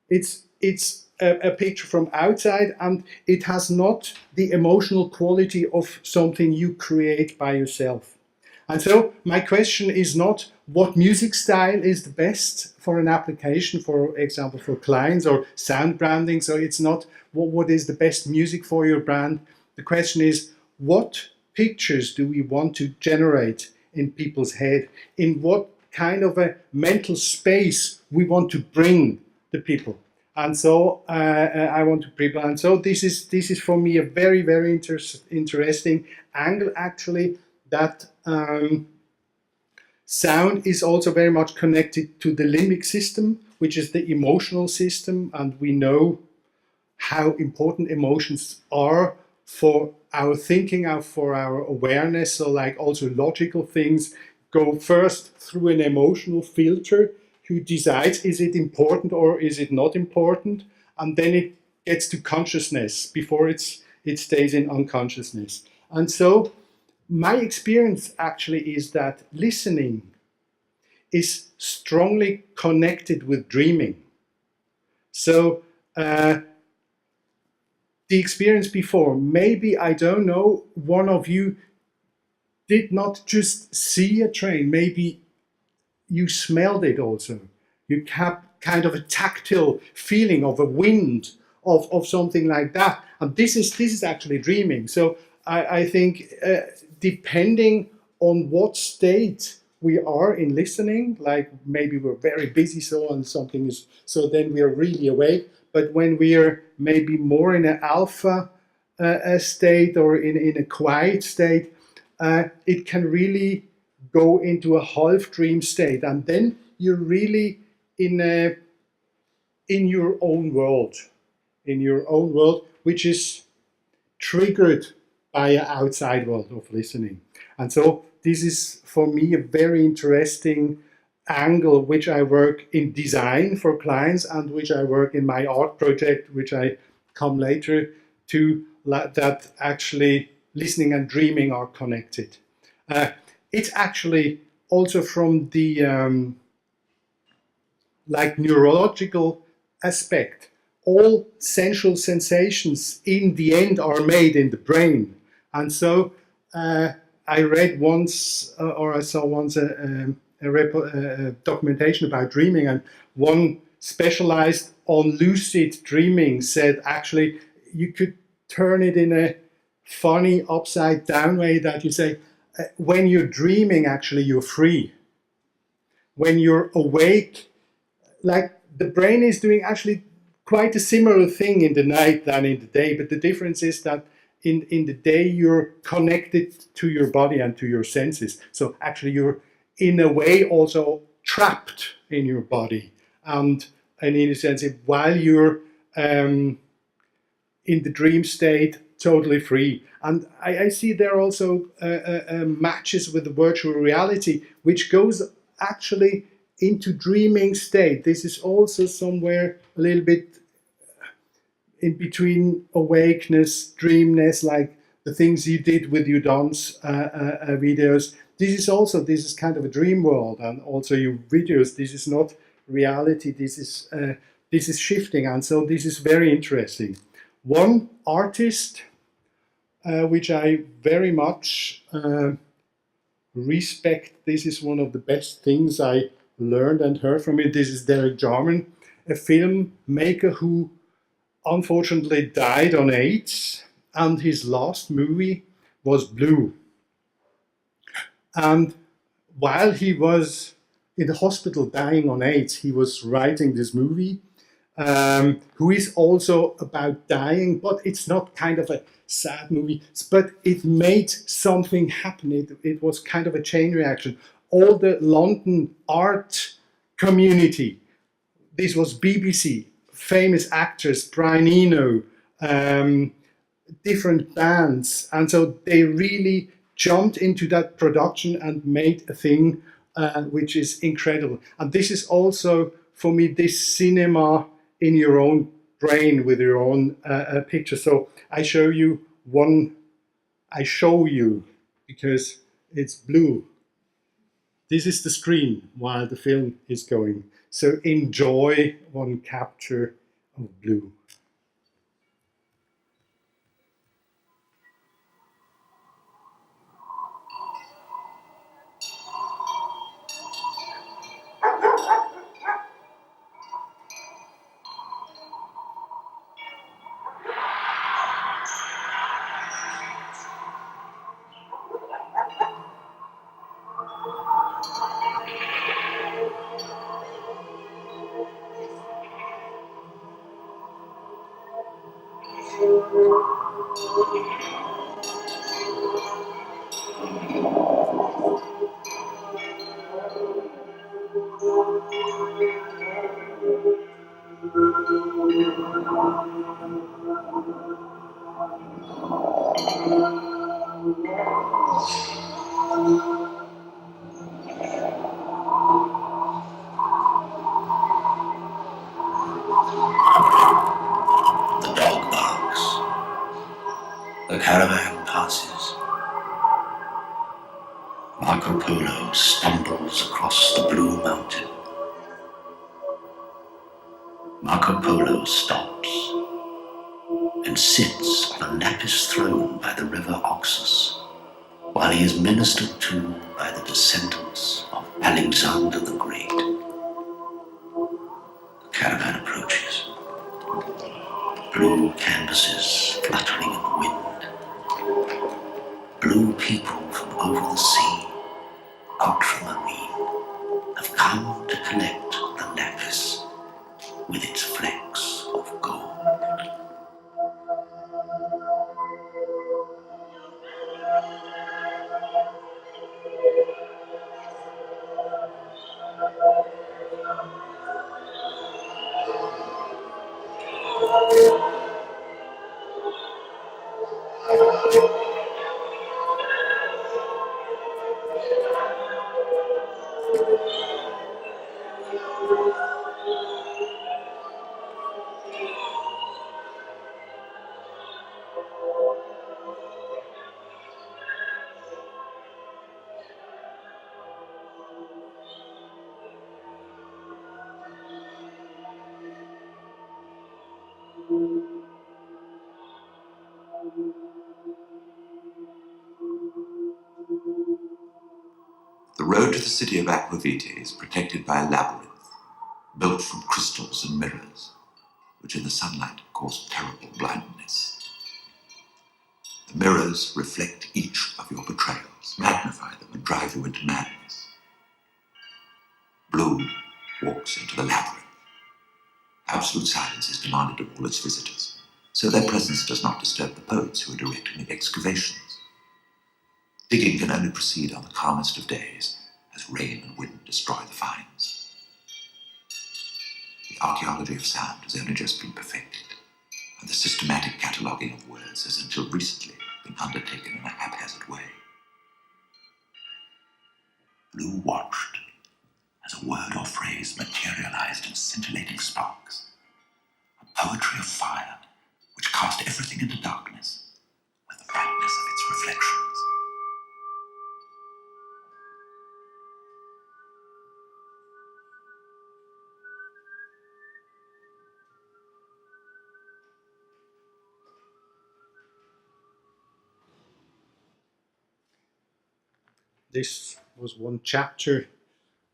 It's a picture from outside, and it has not the emotional quality of something you create by yourself. And so my question is not what music style is the best for an application, for example, for clients or sound branding. So it's not what is the best music for your brand. The question is, what pictures do we want to generate in people's head? In what kind of a mental space we want to bring the people? And so I want to prepare. And so this is for me a very, very interesting angle, actually, that sound is also very much connected to the limbic system, which is the emotional system. And we know how important emotions are for our thinking, for our awareness. So like also logical things go first through an emotional filter who decides, is it important or is it not important? And then it gets to consciousness before it stays in unconsciousness. And so my experience actually is that listening is strongly connected with dreaming. So the experience before, maybe, I don't know, one of you did not just see a train, maybe you smelled it also. You have kind of a tactile feeling of a wind, of something like that. And this is actually dreaming. So I think depending on what state we are in listening, like maybe we're very busy, so on, something is, so then we are really awake. But when we are maybe more in an alpha state or in a quiet state, it can really go into a half dream state, and then you're really in your own world, which is triggered by an outside world of listening. And so this is for me a very interesting angle, which I work in design for clients and which I work in my art project, which I come later to, that actually listening and dreaming are connected. It's actually also from the like neurological aspect. All sensual sensations in the end are made in the brain. And so I read once, or I saw once a documentation about dreaming, and one specialized on lucid dreaming said actually you could turn it in a funny upside down way, that you say, when you're dreaming, actually you're free. When you're awake, like the brain is doing actually quite a similar thing in the night than in the day, but the difference is that in the day you're connected to your body and to your senses. So actually you're in a way also trapped in your body, and in a sense, while you're in the dream state, totally free. And I see there are also matches with the virtual reality, which goes actually into dreaming state. This is also somewhere a little bit in between awakeness, dreamness, like the things you did with your dance videos. This is kind of a dream world, and also your videos. This is not reality. This is shifting, and so this is very interesting. One artist which I very much respect. This is one of the best things I learned and heard from it. This is Derek Jarman, a filmmaker who unfortunately died on AIDS, and his last movie was Blue. And while he was in the hospital dying on AIDS, he was writing this movie, who is also about dying, but it's not kind of a sad movie, but it made something happen. It was kind of a chain reaction. All the London art community, this was BBC, famous actors, Brian Eno, different bands, and so they really jumped into that production and made a thing which is incredible. And this is also, for me, this cinema in your own brain with your own picture. So I show you because it's blue. This is the screen while the film is going. So enjoy one capture of blue. The dog barks. The caravan passes. Marco Polo stumbles across the blue mountain. Marco Polo stops and sits on a lapis throne by the river Oxus, while he is ministered to by the descendants of Alexander the Great. The caravan approaches. Blue canvases fluttering in the wind. Blue people from over the sea, ultramarine, have come to collect the lapis with its flecks of gold. The road to the city of Aquavite is protected by a labyrinth, built from crystals and mirrors, which in the sunlight cause terrible blindness. The mirrors reflect each of your betrayals, magnify them, and drive you into madness. Blue walks into the labyrinth. Absolute silence is demanded of all its visitors, so their presence does not disturb the poets who are directing the excavations. Digging can only proceed on the calmest of days, as rain and wind destroy the finds. The archaeology of sound has only just been perfected, and the systematic cataloguing of words has until recently been undertaken in a haphazard way. Blue watched as a word or phrase materialized in scintillating sparks, a poetry of fire which cast everything into darkness with the brightness of its reflections. This was one chapter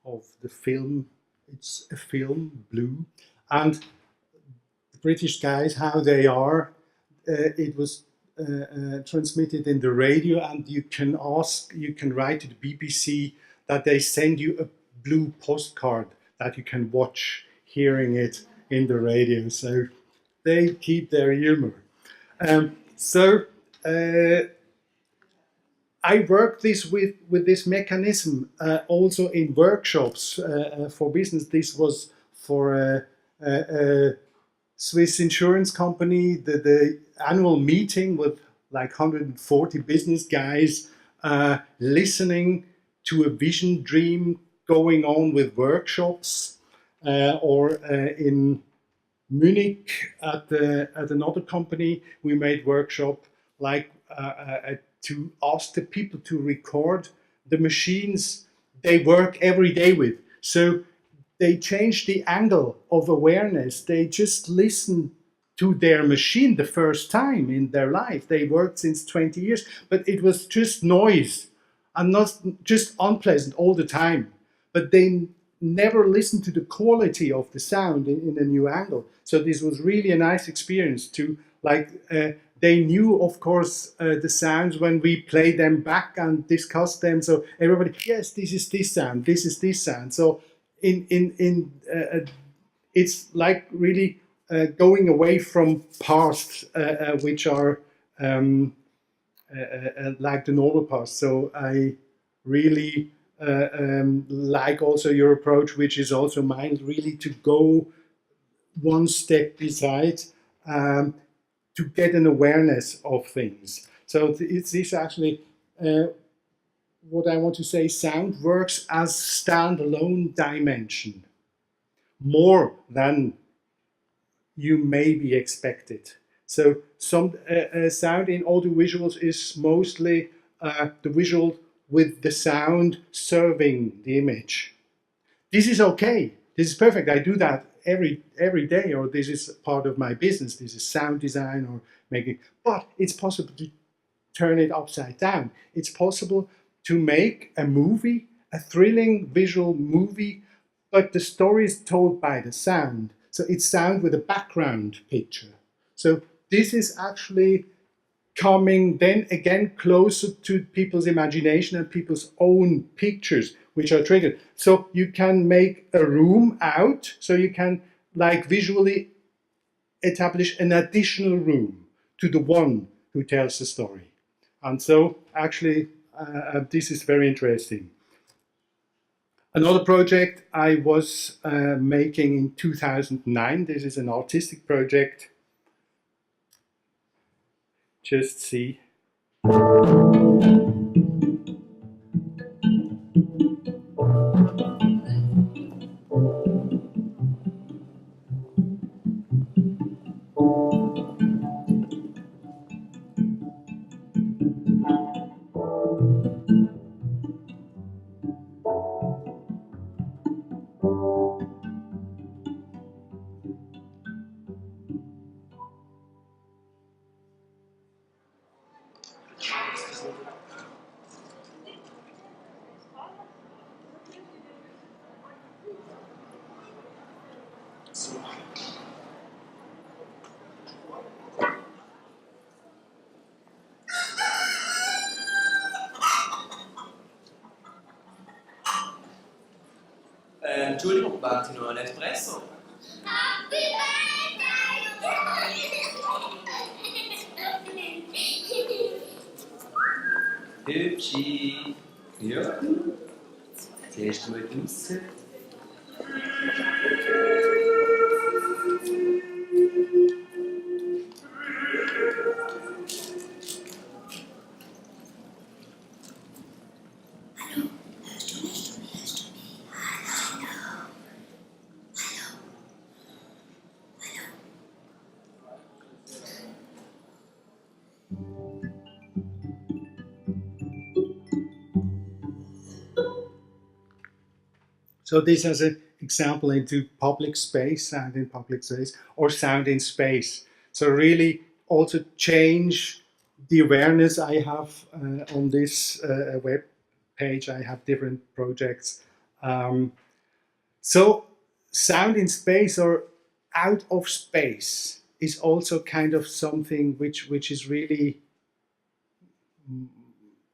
of the film. It's a film, Blue. And the British guys, how they are, it was transmitted in the radio, and you can write to the BBC that they send you a blue postcard that you can watch, hearing it in the radio. So they keep their humor. I worked with this mechanism also in workshops for business. This was for a Swiss insurance company, the annual meeting with like 140 business guys listening to a vision dream going on with workshops, or in Munich at another company, we made workshop like to ask the people to record the machines they work every day with. So they change the angle of awareness. They just listen to their machine the first time in their life. They worked since 20 years, but it was just noise and not just unpleasant all the time. But they never listened to the quality of the sound in a new angle. So this was really a nice experience to they knew, of course, the sounds when we play them back and discuss them. So everybody, yes, this is this sound, this is this sound. So it's like really going away from past, which are like the normal past. So I really like also your approach, which is also mine, really to go one step beside, to get an awareness of things. So it's this actually, what I want to say, sound works as standalone dimension, more than you may be expected. So some sound in audiovisuals is mostly the visual with the sound serving the image. This is okay. This is perfect. I do that every day, or this is part of my business. This is sound design or making. But it's possible to turn it upside down. It's possible to make a movie, a thrilling visual movie, but the story is told by the sound. So it's sound with a background picture. So this is actually coming then again closer to people's imagination and people's own pictures, which are triggered. So you can make a room out, so you can like visually establish an additional room to the one who tells the story. And so actually this is very interesting. Another project I was making in 2009, this is an artistic project. Just see. Entschuldigung, warten Sie nur einen Espresso? Hübschi. Ja. Siehst du mal draussen? So this as an example into public space, sound in public space, or sound in space. So really also change the awareness I have on this web page. I have different projects. So sound in space or out of space is also kind of something which is really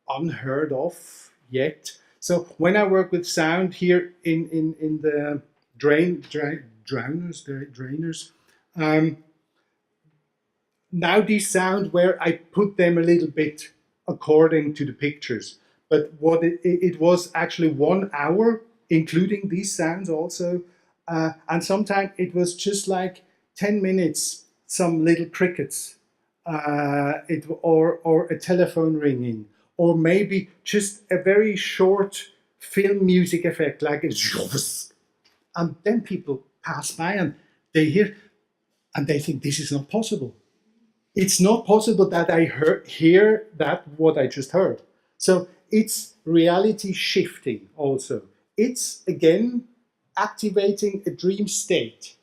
unheard of yet. So when I work with sound here in the drainers, now these sound where I put them a little bit according to the pictures. But what it was actually 1 hour, including these sounds also. And sometimes it was just like 10 minutes, some little crickets, or a telephone ringing, or maybe just a very short film music effect, like a zhuzh, and then people pass by and they hear, and they think this is not possible. It's not possible that I hear that what I just heard. So it's reality shifting also. It's again activating a dream state.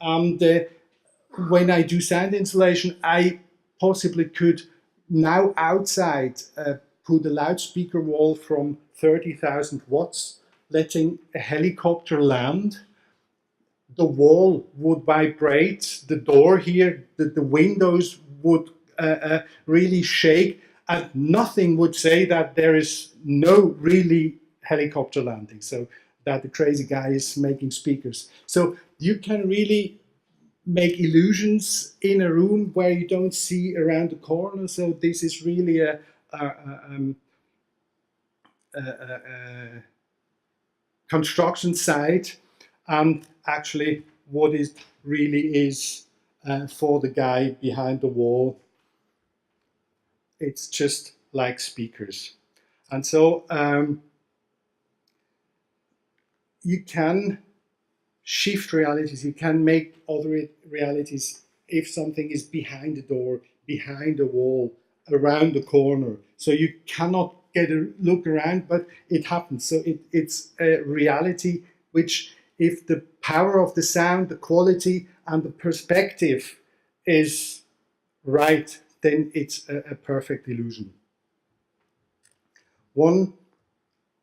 And when I do sound installation, I possibly could now outside put a loudspeaker wall from 30,000 watts, letting a helicopter land. The wall would vibrate, the door here, the windows would really shake, and nothing would say that there is no really helicopter landing, so that the crazy guy is making speakers. So you can really make illusions in a room where you don't see around the corner. So this is really a construction site, and actually what it really is for the guy behind the wall, it's just like speakers. And so you can shift realities, you can make other realities if something is behind the door, behind the wall, around the corner. So you cannot get a look around, but it happens. So it's a reality which, if the power of the sound, the quality and the perspective is right, then it's a perfect illusion. One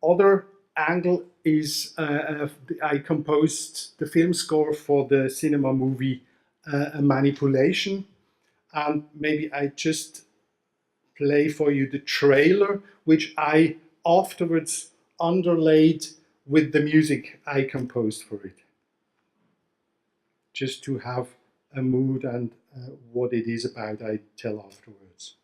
other angle is I composed the film score for the cinema movie A Manipulation, and maybe I just play for you the trailer, which I afterwards underlaid with the music I composed for it, just to have a mood and what it is about I tell afterwards.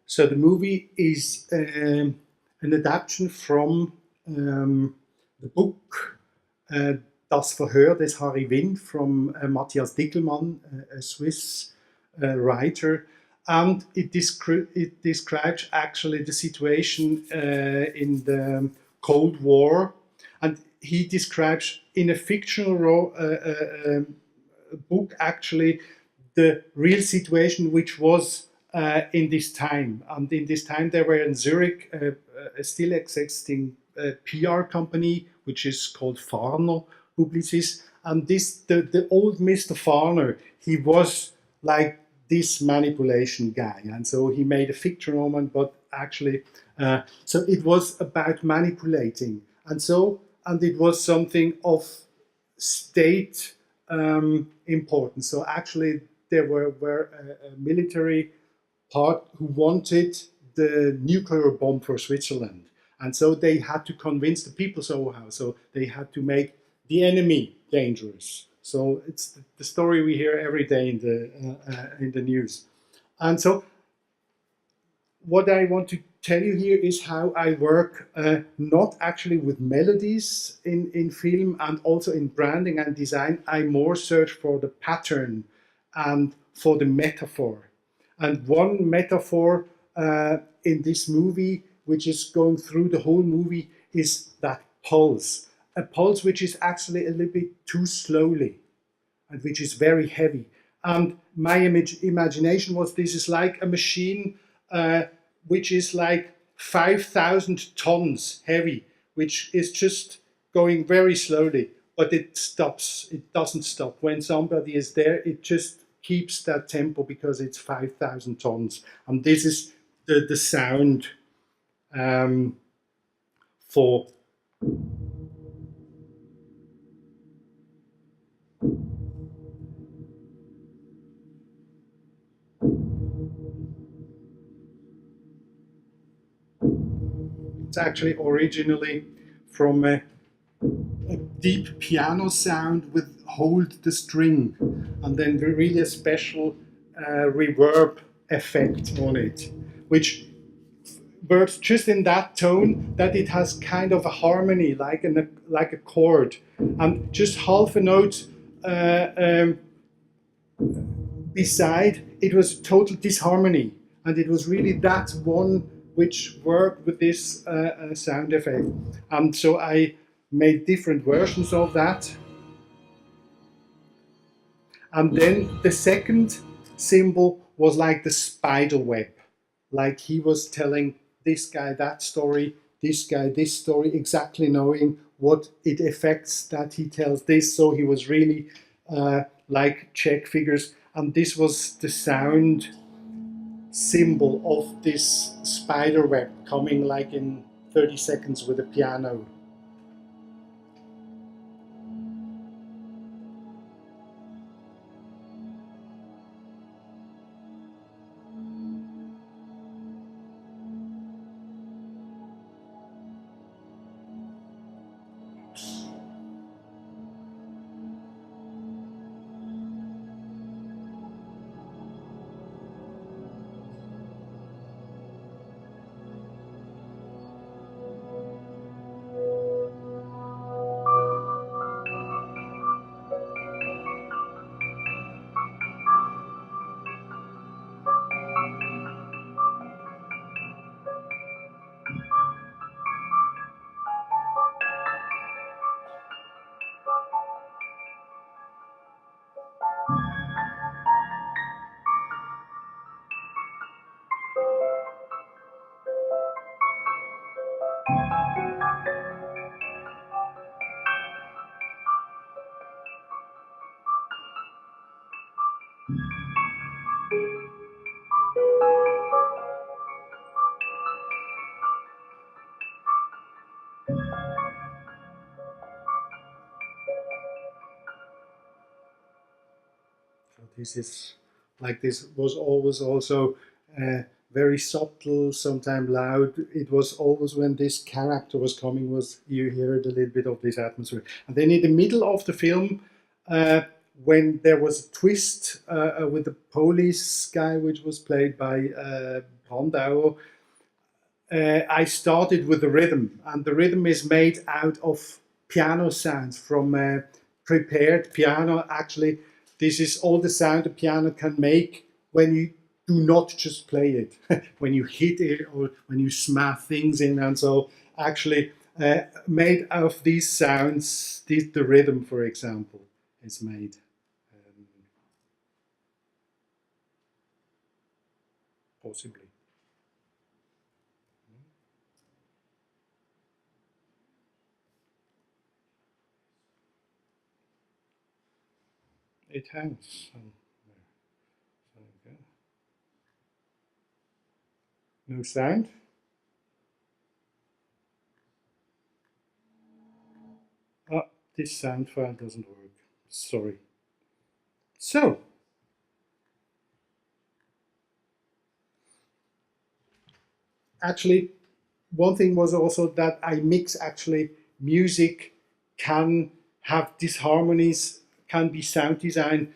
So the movie is an adaptation from the book Das Verhör des Harry Wind from Matthias Dickelmann, a Swiss writer. and it describes actually the situation in the Cold War, and he describes in a fictional book actually the real situation which was in this time. And in this time there were in Zurich a still existing PR company which is called Farner Publicis, and the old Mr. Farner, he was like this manipulation guy, and so he made a fiction roman, but actually so it was about manipulating, and it was something of state importance. So actually there were a military part who wanted the nuclear bomb for Switzerland, and so they had to convince the people somehow, so they had to make the enemy dangerous. So it's the story we hear every day in the news. And so what I want to tell you here is how I work not actually with melodies in film and also in branding and design. I more search for the pattern and for the metaphor. And one metaphor in this movie, which is going through the whole movie, is that pulse. A pulse which is actually a little bit too slowly and which is very heavy. And my imagination was this is like a machine which is like 5,000 tons heavy, which is just going very slowly, but it stops. It doesn't stop. When somebody is there, it just keeps that tempo because it's 5,000 tons. And this is the sound for it's actually originally from a deep piano sound with hold the string, and then really a special reverb effect on it, which works just in that tone that it has kind of a harmony, like a chord, and just half a note beside it was total disharmony, and it was really that one which worked with this sound effect. And so I made different versions of that. And then the second symbol was like the spider web, like he was telling this guy that story, this guy this story, exactly knowing what it affects that he tells this. So he was really like check figures, and this was the sound symbol of this spider web coming like in 30 seconds with a piano. This is like this was always also very subtle, sometimes loud. It was always when this character was coming, was you heard a little bit of this atmosphere. And then in the middle of the film, when there was a twist with the police guy, which was played by Brandauer, I started with the rhythm, and the rhythm is made out of piano sounds from prepared piano. Actually, this is all the sound the piano can make when you do not just play it when you hit it or when you smash things in. And so actually made of these sounds, the rhythm, for example, is made. Possibly. It hangs. No sound. Ah, this sound file doesn't work. Sorry. So, actually, one thing was also that I mix actually music can have disharmonies, can be sound design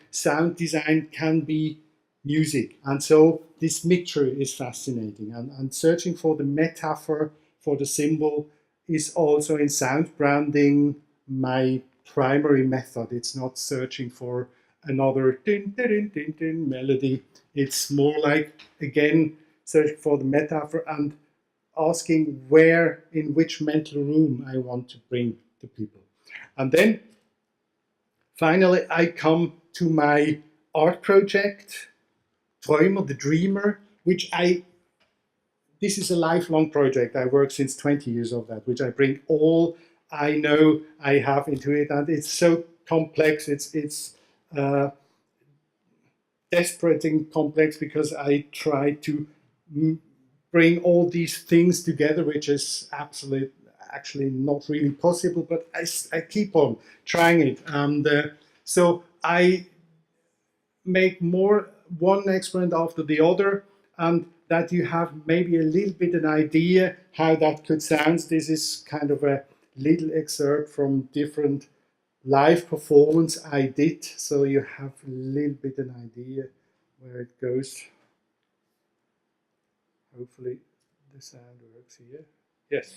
can be music. And so this mixture is fascinating. And searching for the metaphor, for the symbol, is also in sound branding my primary method. It's not searching for another din, din, din, din, melody. It's more like, again, searching for the metaphor and asking where, in which mental room I want to bring the people. And then finally, I come to my art project, Träumer, the Dreamer, which this is a lifelong project. I work since 20 years of that, which I bring all I know I have into it. And it's so complex. It's desperately complex because I try to bring all these things together, which is actually not really possible, but I keep on trying it. And so I make one experiment after the other, and that you have maybe a little bit an idea how that could sound. This is kind of a little excerpt from different live performance I did, so you have a little bit an idea where it goes. Hopefully the sound works here. Yes.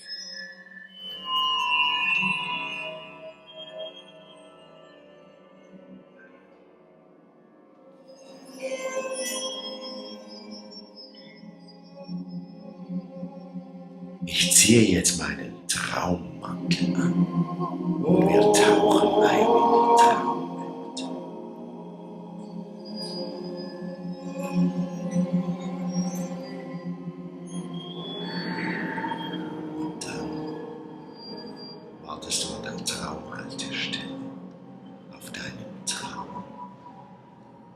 Ich ziehe jetzt meinen Traummantel an und wir tauchen ein in die Traumwelt. Und dann wartest du an der Traumhaltestelle auf deinen Traum,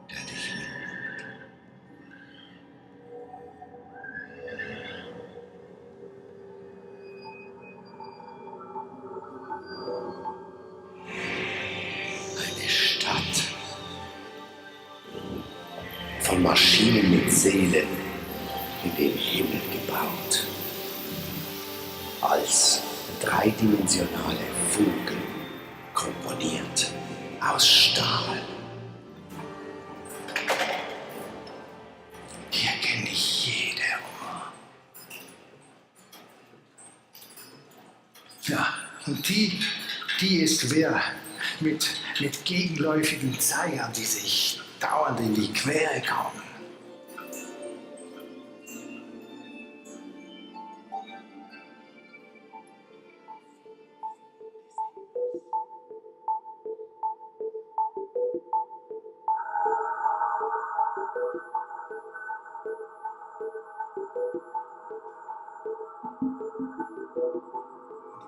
der dich mitnimmt. Eine Stadt von Maschinen mit Seelen in den Himmel gebaut. Als dreidimensionale Fugen komponiert aus Stahl. Hier kenne ich jede Uhr. Ja, und die ist wer mit gegenläufigen Zeigern, die sich dauernd in die Quere kommen.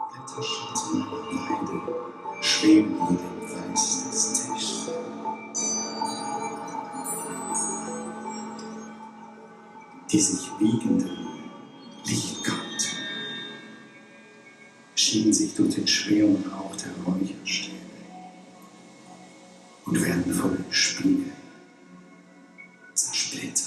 Blätterschützen meiner Weide schweben über dem Weiss des Tischs. Die sich wiegenden Lichtkanten schieben sich durch den schweren Rauch der Räucherstäbe und werden von den Spiegeln zersplittert.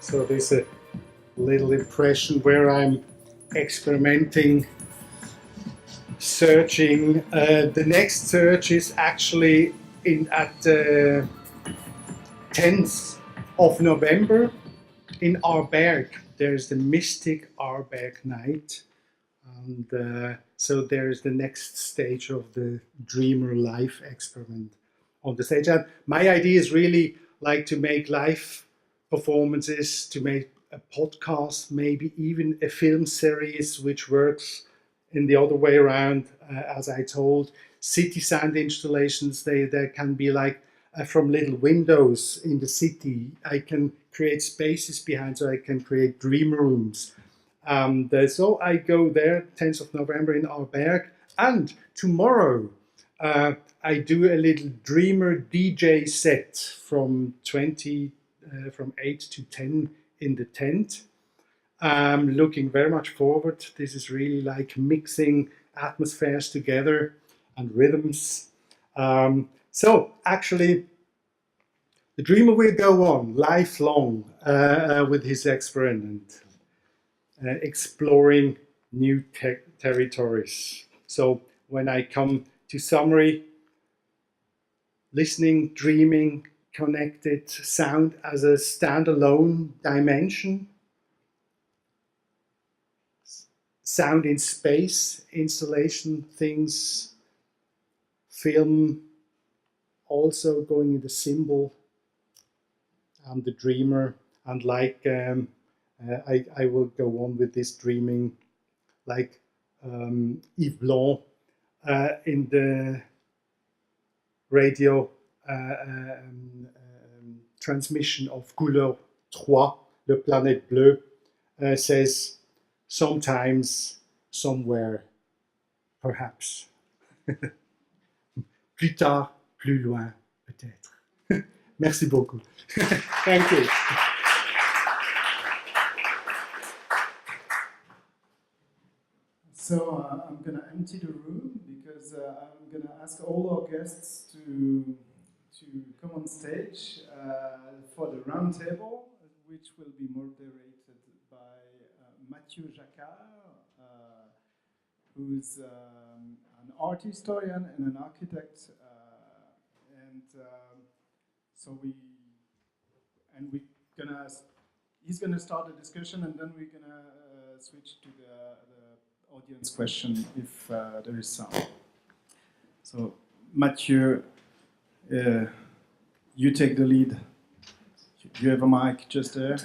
So there's a little impression where I'm experimenting, searching. The next search is actually at the 10th of November in Arberg. There's the Mystic Arberg Night. And so there's the next stage of the Dreamer Life experiment on the stage. And my idea is really like to make live performances, to make a podcast, maybe even a film series, which works in the other way around, as I told. City sound installations, they can be like from little windows in the city. I can create spaces behind, so I can create dreamer rooms. So I go there 10th of November in Arberg, and tomorrow I do a little dreamer DJ set from 8 to 10 in the tent. I'm looking very much forward. This is really like mixing atmospheres together and rhythms. So actually, the dreamer will go on lifelong with his experiment, exploring new territories. So when I come to summary, listening, dreaming, connected, sound as a standalone dimension, sound in space, installation things, film, also going in the symbol, and the dreamer, and like I will go on with this dreaming, like Yves Blanc in the radio transmission of Couleur 3, Le Planète Bleu, says, sometimes, somewhere, perhaps. Plus tard, plus loin, peut-être. Merci beaucoup. Thank you. So I'm going to empty the room because I'm going to ask all our guests to come on stage for the round table, which will be moderated by Matthieu Jaccard, who's an art historian and an architect, he's gonna start the discussion, and then we're gonna switch to the audience question if there is some. So Matthieu, you take the lead. You have a mic just there.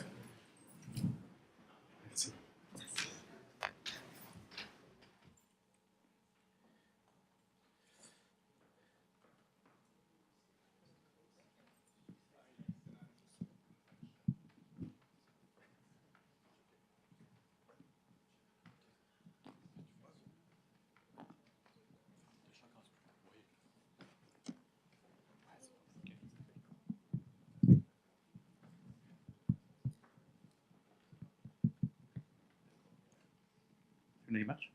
Any much?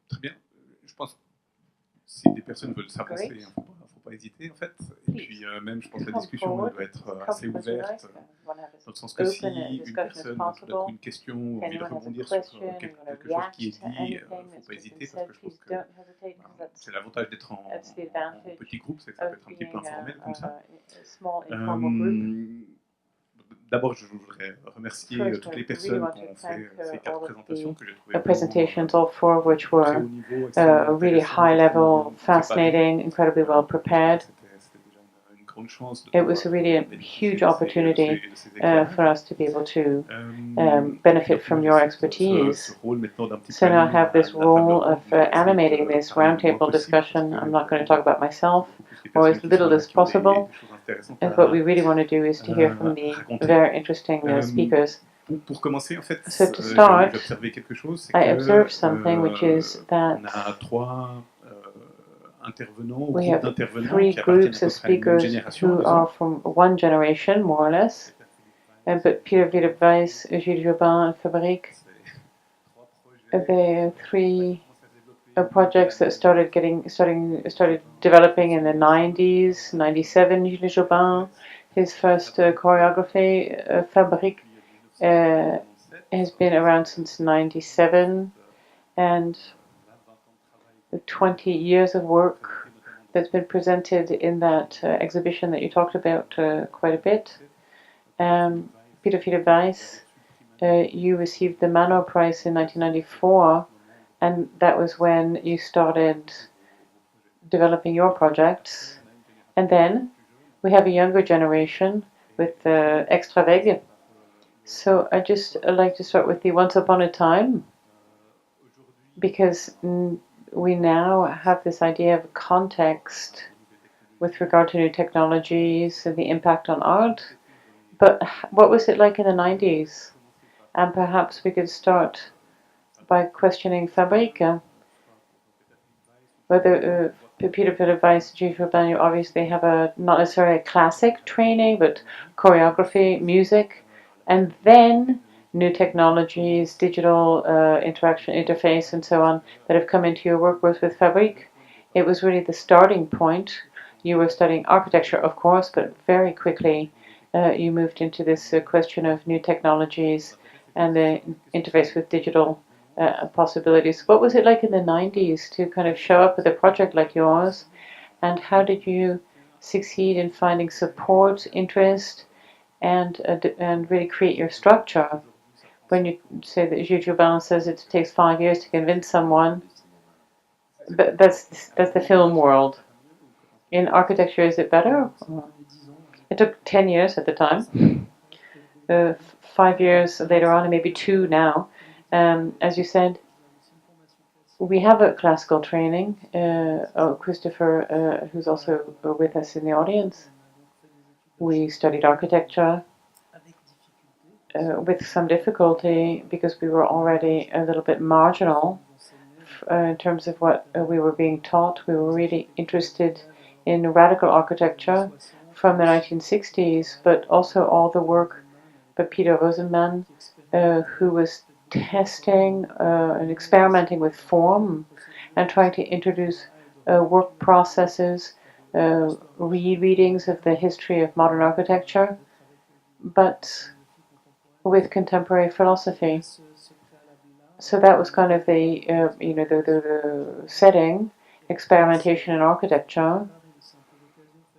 Très bien. Je pense que si des personnes veulent s'avancer, il ne faut pas hésiter en fait. Et puis même, je pense que la discussion doit être assez ouverte, dans le sens que si une personne a une question ou envie de rebondir sur quelque chose qui est dit, il ne faut pas hésiter, parce que je pense que c'est l'avantage d'être en petit groupe, c'est que ça peut être un petit peu informel comme ça. D'abord, je voudrais remercier toutes les personnes qui ont fait ces 4 présentations que j'ai trouvées the presentations, all 4 of which were really high level, fascinating, incredibly well prepared. It was really a huge opportunity for us to be able to benefit from your expertise. So now I have this role of animating this roundtable discussion. I'm not going to talk about myself, or as little as possible. And what we really want to do is to hear from the very interesting speakers. Pour commencer, en fait, So to start, j'ai observé quelque chose, c'est I que observed something, which is that on a trois intervenants ou we groupes have d'intervenants three qui appartiennent groups à peu of près à une même speakers génération, who are from one generation, more or less. But Philippe, Weiss, Gilles, Jobin, and Fabrique, they are three projects that started developing in the 90s, 97. Gilles Jobin, his first choreography, Fabrique, has been around since 97, and 20 years of work that's been presented in that exhibition that you talked about quite a bit. Philippe Weiss, you received the Mano Prize in 1994, and that was when you started developing your projects. And then we have a younger generation with Extraveg. So I just like to start with the Once Upon a Time, because we now have this idea of context with regard to new technologies and the impact on art. But what was it like in the 90s? And perhaps we could start by questioning Fabrique. Whether Peter Weiss, Gilles Jobin, you obviously have not necessarily a classic training, but choreography, music, and then new technologies, digital interaction, interface, and so on that have come into your work with Fabrique. It was really the starting point. You were studying architecture, of course, but very quickly you moved into this question of new technologies and the interface with digital possibilities. What was it like in the 90s to kind of show up with a project like yours, and how did you succeed in finding support, interest, and really create your structure? When you say that Gilles Jobin says it takes 5 years to convince someone, but that's the film world. In architecture, is it better? It took 10 years at the time. 5 years later on, and maybe 2 now. As you said, we have a classical training. Christopher, who's also with us in the audience, we studied architecture with some difficulty because we were already a little bit marginal in terms of what we were being taught. We were really interested in radical architecture from the 1960s, but also all the work by Peter Rosenman, who was testing and experimenting with form and trying to introduce work processes, rereadings of the history of modern architecture, but with contemporary philosophy. So that was kind of the the setting, experimentation in architecture.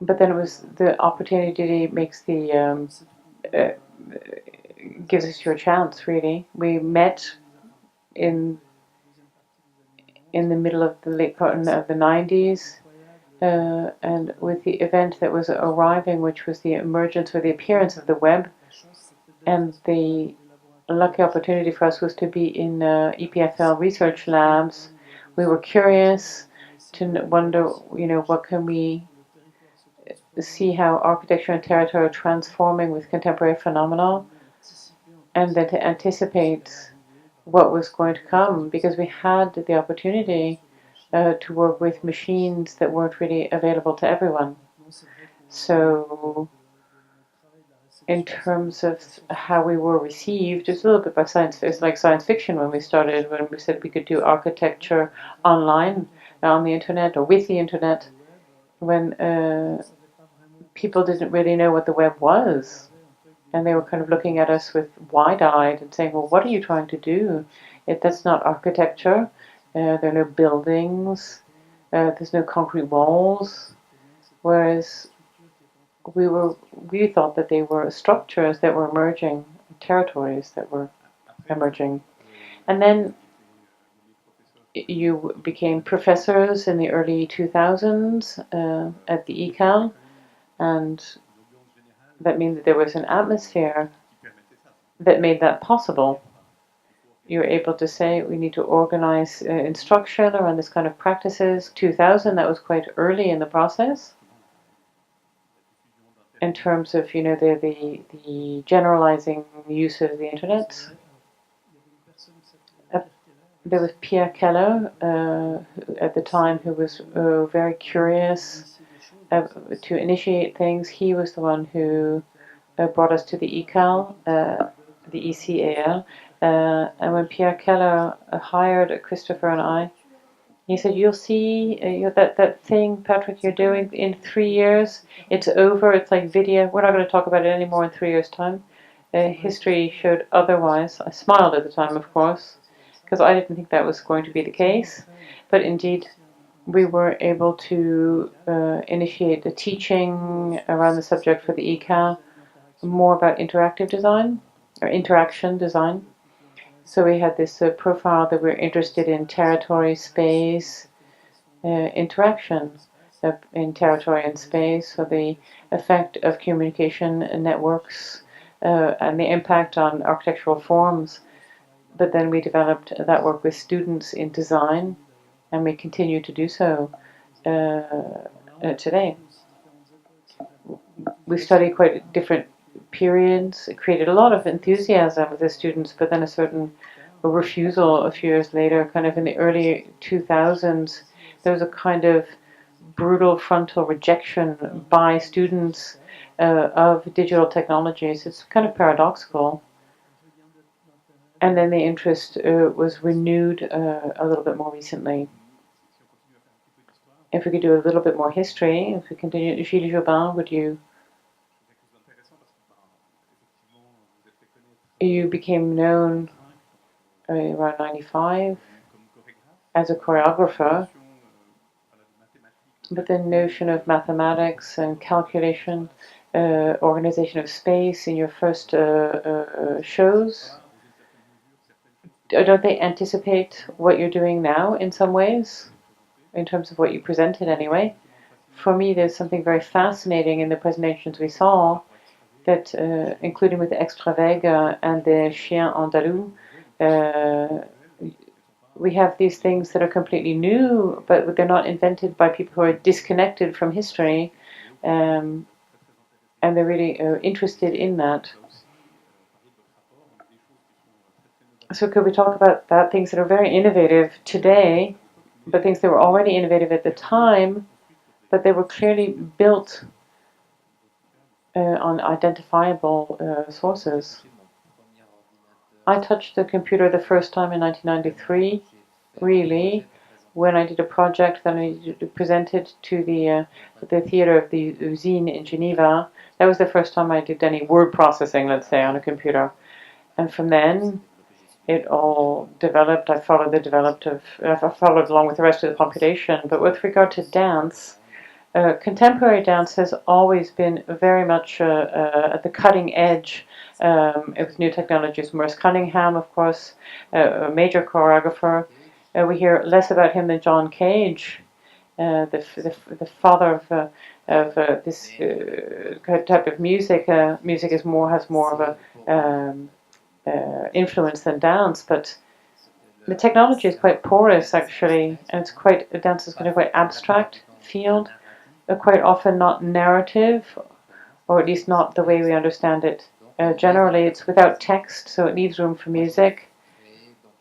But then it was the opportunity makes the gives us your chance, really. We met in the middle of the late part of the 90s, and with the event that was arriving, which was the emergence or the appearance of the web, and the lucky opportunity for us was to be in EPFL research labs. We were curious to wonder, what can we see how architecture and territory are transforming with contemporary phenomena, and then to anticipate what was going to come, because we had the opportunity to work with machines that weren't really available to everyone. So in terms of how we were received, it's a little bit by science. It's like science fiction when we started, when we said we could do architecture online, on the internet, or with the internet, when people didn't really know what the web was. And they were kind of looking at us with wide-eyed and saying, well, what are you trying to do? That's not architecture. There are no buildings. There's no concrete walls. Whereas we thought that they were structures that were emerging, territories that were emerging. And then you became professors in the early 2000s at the ECAL, and that means that there was an atmosphere that made that possible. You were able to say we need to organize instruction around this kind of practices. 2000, that was quite early in the process. in terms of, you know, the generalizing use of the internet. There was Pierre Keller at the time, who was very curious to initiate things. He was the one who brought us to the ECAL, the ECAL. And when Pierre Keller hired Christopher and I, he said, "You'll see that thing, Patrick, you're doing in 3 years. It's over. It's like video. We're not going to talk about it anymore in 3 years' time." History showed otherwise. I smiled at the time, of course, because I didn't think that was going to be the case. But indeed, we were able to initiate the teaching around the subject for the ECAL, more about interactive design, or interaction design. So we had this profile that we're interested in territory, space, interaction in territory and space, so the effect of communication networks and the impact on architectural forms. But then we developed that work with students in design, and we continue to do so today. We study quite different periods. It created a lot of enthusiasm with the students, but then a certain refusal a few years later, kind of in the early 2000s. There was a kind of brutal frontal rejection by students of digital technologies. It's kind of paradoxical. And then the interest was renewed a little bit more recently. If we could do a little bit more history, if we continue, Gilles Jobin, would you? You became known around 95 as a choreographer, but the notion of mathematics and calculation, organization of space in your first shows, don't they anticipate what you're doing now in some ways, in terms of what you presented anyway? For me, there's something very fascinating in the presentations we saw, that including with the Extravega and the Chien Andalou, we have these things that are completely new, but they're not invented by people who are disconnected from history, and they're really interested in that. So could we talk about that, things that are very innovative today, but things that were already innovative at the time, but they were clearly built on identifiable sources. I touched the computer the first time in 1993, really, when I did a project that I presented to the theater of the Usine in Geneva. That was the first time I did any word processing, let's say, on a computer. And from then, it all developed. I followed along with the rest of the population. But with regard to dance, contemporary dance has always been very much at the cutting edge with new technologies. Maurice Cunningham, of course, a major choreographer. We hear less about him than John Cage, the father of this type of music. Music has more of a influence than dance, but the technology is quite porous, actually, and dance is kind of quite abstract field. Quite often not narrative, or at least not the way we understand it. Generally, it's without text, so it leaves room for music.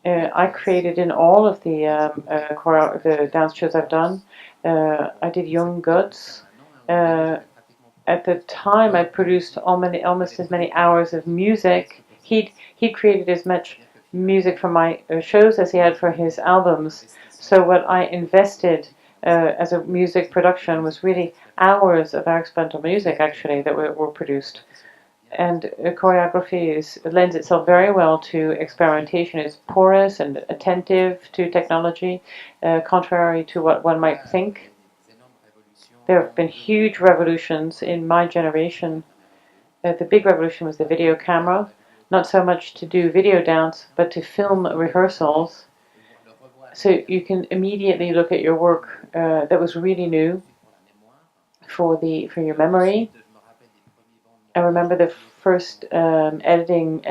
I created in all of the dance shows I've done. I did Young Guts. At the time, I produced almost as many hours of music. He created as much music for my shows as he had for his albums. So what I invested as a music production was really hours of our experimental music, actually, that were produced. And choreography lends itself very well to experimentation. It's porous and attentive to technology, contrary to what one might think. There have been huge revolutions in my generation. The big revolution was the video camera, not so much to do video dance, but to film rehearsals. So you can immediately look at your work that was really new for your memory. I remember the first editing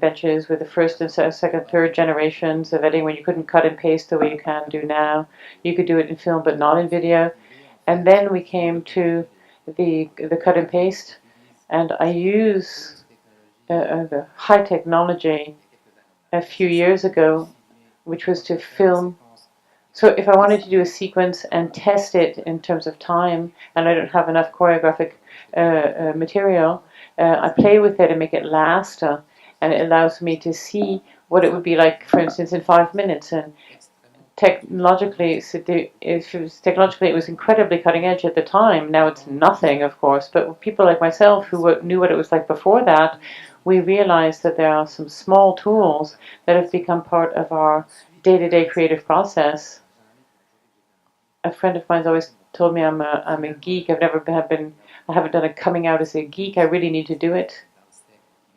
benches with the first and second, third generations of editing when you couldn't cut and paste the way you can do now. You could do it in film but not in video. And then we came to the cut and paste, and I use the high technology a few years ago, which was to film. So if I wanted to do a sequence and test it in terms of time, and I don't have enough choreographic material, I play with it and make it last, and it allows me to see what it would be like, for instance, in 5 minutes. And technologically, it was incredibly cutting edge at the time. Now it's nothing, of course, but people like myself who knew what it was like before that, we realized that there are some small tools that have become part of our day-to-day creative process. A friend of mine's always told me I'm a geek. I haven't done a coming out as a geek. I really need to do it.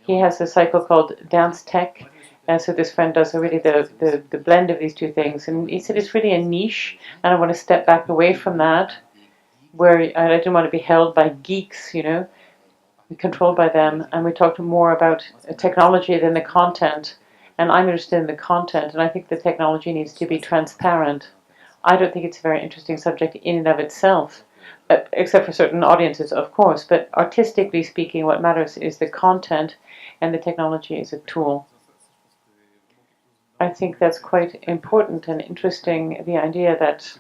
He has a cycle called Dance Tech. And so this friend does really the blend of these two things. And he said it's really a niche, and I want to step back away from that, where I didn't want to be held by geeks, controlled by them. And we talked more about technology than the content. And I'm interested in the content, and I think the technology needs to be transparent. I don't think it's a very interesting subject in and of itself, except for certain audiences, of course. But artistically speaking, what matters is the content, and the technology is a tool. I think that's quite important and interesting, the idea that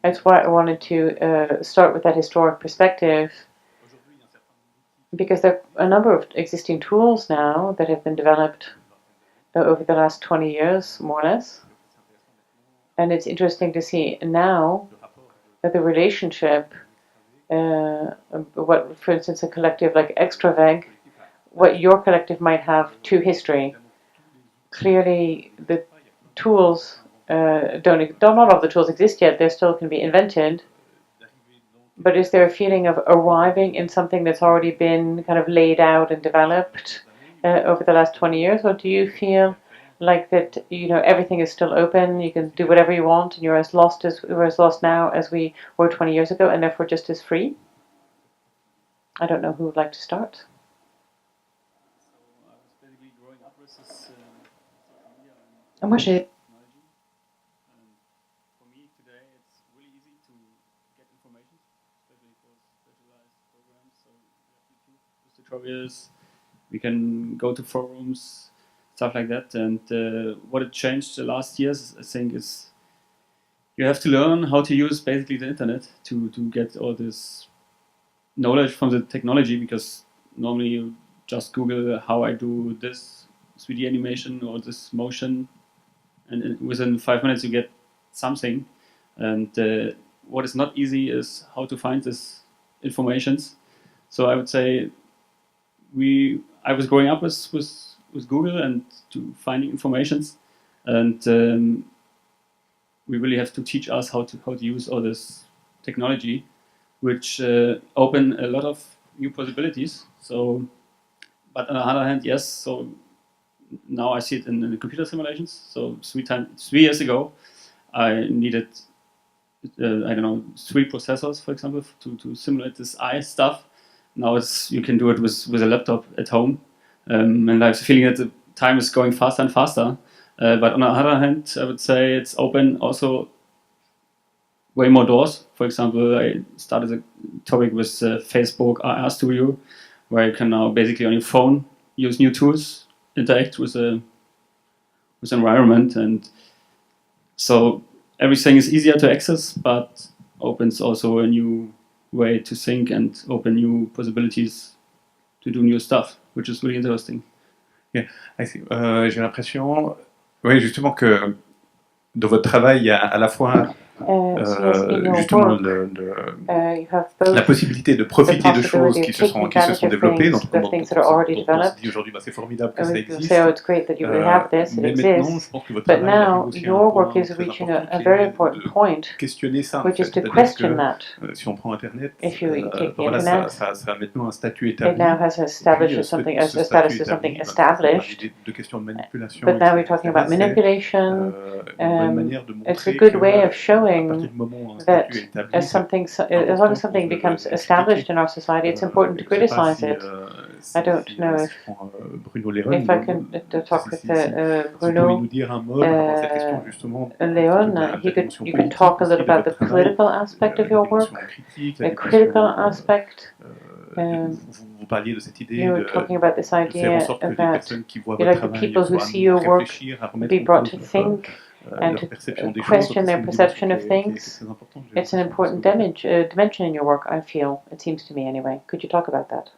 that's why I wanted to start with that historic perspective, because there are a number of existing tools now that have been developed over the last 20 years, more or less. And it's interesting to see now that the relationship, what, for instance, a collective like Extravag, what your collective might have to history. Clearly, the tools not all of the tools exist yet. They still can be invented. But is there a feeling of arriving in something that's already been kind of laid out and developed over the last 20 years, or do you feel like that everything is still open? You can do whatever you want, and we're as lost now as we were 20 years ago, and therefore just as free? I don't know who would like to start. Moi, j'ai tutorials, we can go to forums, stuff like that. And what it changed the last years, I think, is you have to learn how to use basically the internet to get all this knowledge from the technology, because normally you just Google how I do this 3D animation or this motion, and within 5 minutes you get something. And what is not easy is how to find this informations. So I would say I was growing up with Google and to finding informations, and we really have to teach us how to use all this technology, which open a lot of new possibilities. So, but on the other hand, yes. So now I see it in the computer simulations. So 3 years ago, I needed 3 processors, for example, to simulate this eye stuff. Now you can do it with a laptop at home, and I have the feeling that the time is going faster and faster. But on the other hand, I would say it's open also way more doors. For example, I started a topic with Facebook AR Studio, where you can now basically on your phone use new tools, interact with the environment, and so everything is easier to access, but opens also a new way to think and open new possibilities to do new stuff, which is really interesting. Yeah, I see. J'ai l'impression, oui, justement que dans votre travail, il y a à la fois justement la possibilité de profiter de choses qui se sont développées, dont on se dit aujourd'hui c'est formidable que ça existe. Mais maintenant, je pense que votre travail arrive aussi à un point très important qui est de questionner ça. En fait. C'est-à-dire que si on prend Internet, voilà, ça a maintenant un statut établi. Ce statut établi, de questions de manipulation. But now we're talking about manipulation. It's a good way of showing that as long as something becomes established in our society, it's important to criticize it. I don't know if I can talk with Bruno Leòn. You could talk a little about the political aspect of your work, the critical aspect. You were talking about this idea that you like the people who see your work be brought to think and to question their perception of things. It's an important dimension in your work, I feel. It seems to me anyway. Could you talk about that?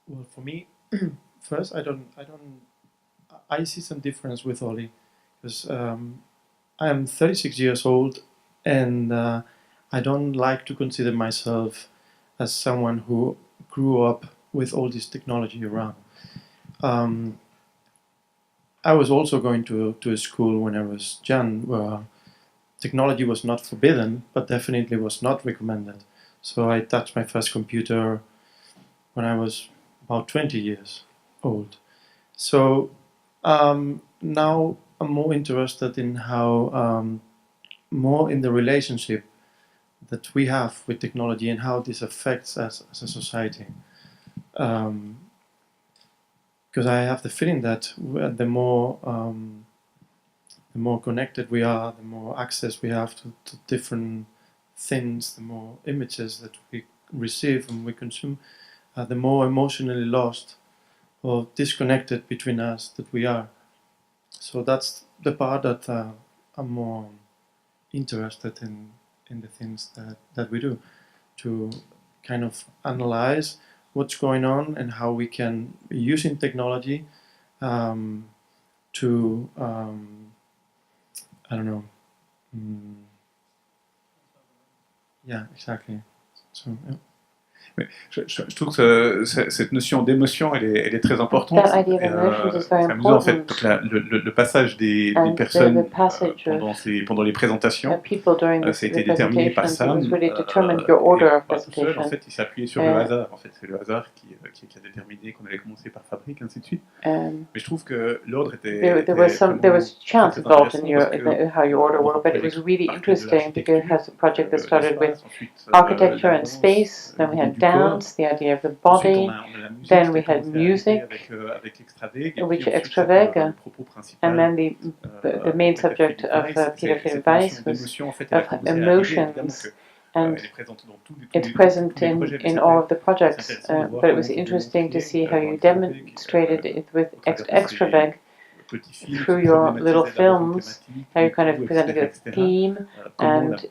Well, for me, first, I see some difference with Ollie, because I am 36 years old, and I don't like to consider myself as someone who grew up with all this technology around. I was also going to a school when I was young where technology was not forbidden, but definitely was not recommended. So I touched my first computer when I was about 20 years old. So now I'm more interested in how, more in the relationship that we have with technology and how this affects us as a society. Because I have the feeling that the more connected we are, the more access we have to different things, the more images that we receive and we consume, the more emotionally lost or disconnected between us that we are. So that's the part that I'm more interested in the things that we do, to kind of analyze what's going on and how we can be using technology to, I don't know, yeah, exactly. So, yeah. Mais je trouve que cette notion d'émotion, elle est très importante. C'est amusant en fait, donc le passage des personnes pendant les présentations, ça a été déterminé par Sam. Tout seul, en fait, il s'est appuyé sur le hasard. En fait, c'est le hasard qui a déterminé qu'on allait commencer par Fabrique, ainsi de suite. Mais je trouve que l'ordre était there was chance involved in how your order worked, but it was really interesting because it has a project that started with architecture and space, then we had dance, the idea of the body, then we had music, which Extraveg, and then the main subject of Philippe Weiss was of emotions, and it's present in all of the projects, but it was interesting to see how you demonstrated it with Extraveg through your little films, how you kind of presented a theme and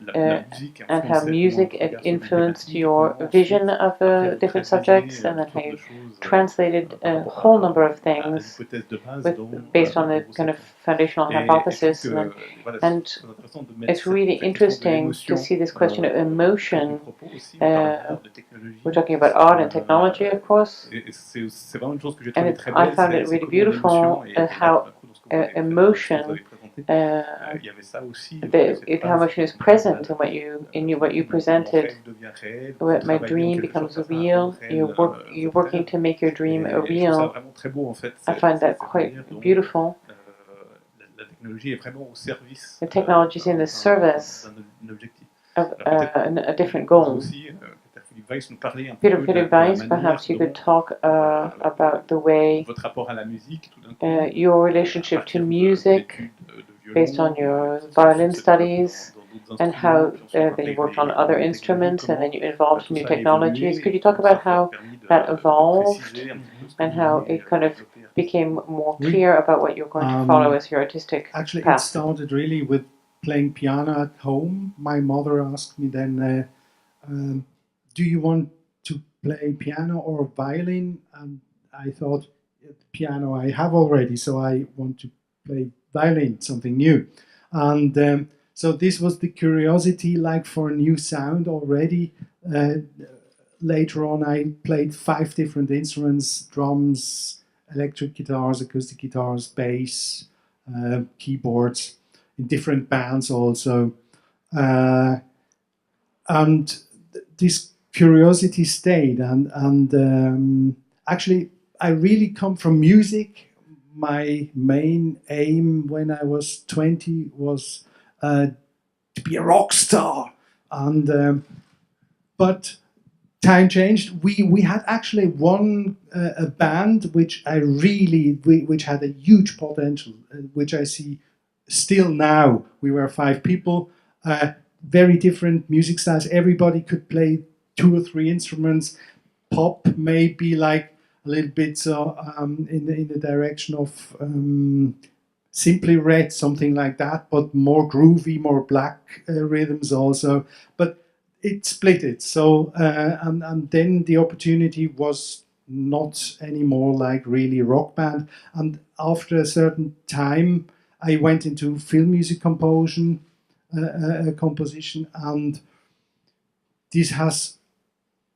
how music influenced your vision of different subjects, and then how you translated a whole number of things based on the kind of foundational hypothesis. And it's really interesting to see this question of emotion. We're talking about art and technology, of course, and I found it really beautiful how emotion, how emotion is present in what you presented. Where my dream becomes real. You're working to make your dream a real. I find that quite beautiful. The technology is in the service of a different goal. Philippe Weiss, perhaps you could talk about the way your relationship to music, based on your violin studies, and how then you worked on other instruments, and then you involved new technologies. Could you talk about how that evolved, and how it kind of became more clear about what you're going to follow as your artistic Actually, path? It started really with playing piano at home. My mother asked me then, do you want to play piano or violin? And I thought, piano I have already, so I want to play violin, something new. And so this was the curiosity, like for a new sound already. Later on, I played 5 different instruments: drums, electric guitars, acoustic guitars, bass, keyboards, in different bands also. And this curiosity stayed, and actually I really come from music. My main aim when I was 20 was to be a rock star. And but time changed. We had actually one a band which which had a huge potential, which I see still now. We were 5 people, very different music styles. Everybody could play 2 or 3 instruments. Pop maybe like a little bit in the direction of Simply Red, something like that, but more groovy, more black rhythms also. But it split it. So and then the opportunity was not anymore like really rock band. And after a certain time, I went into film music composition, and this has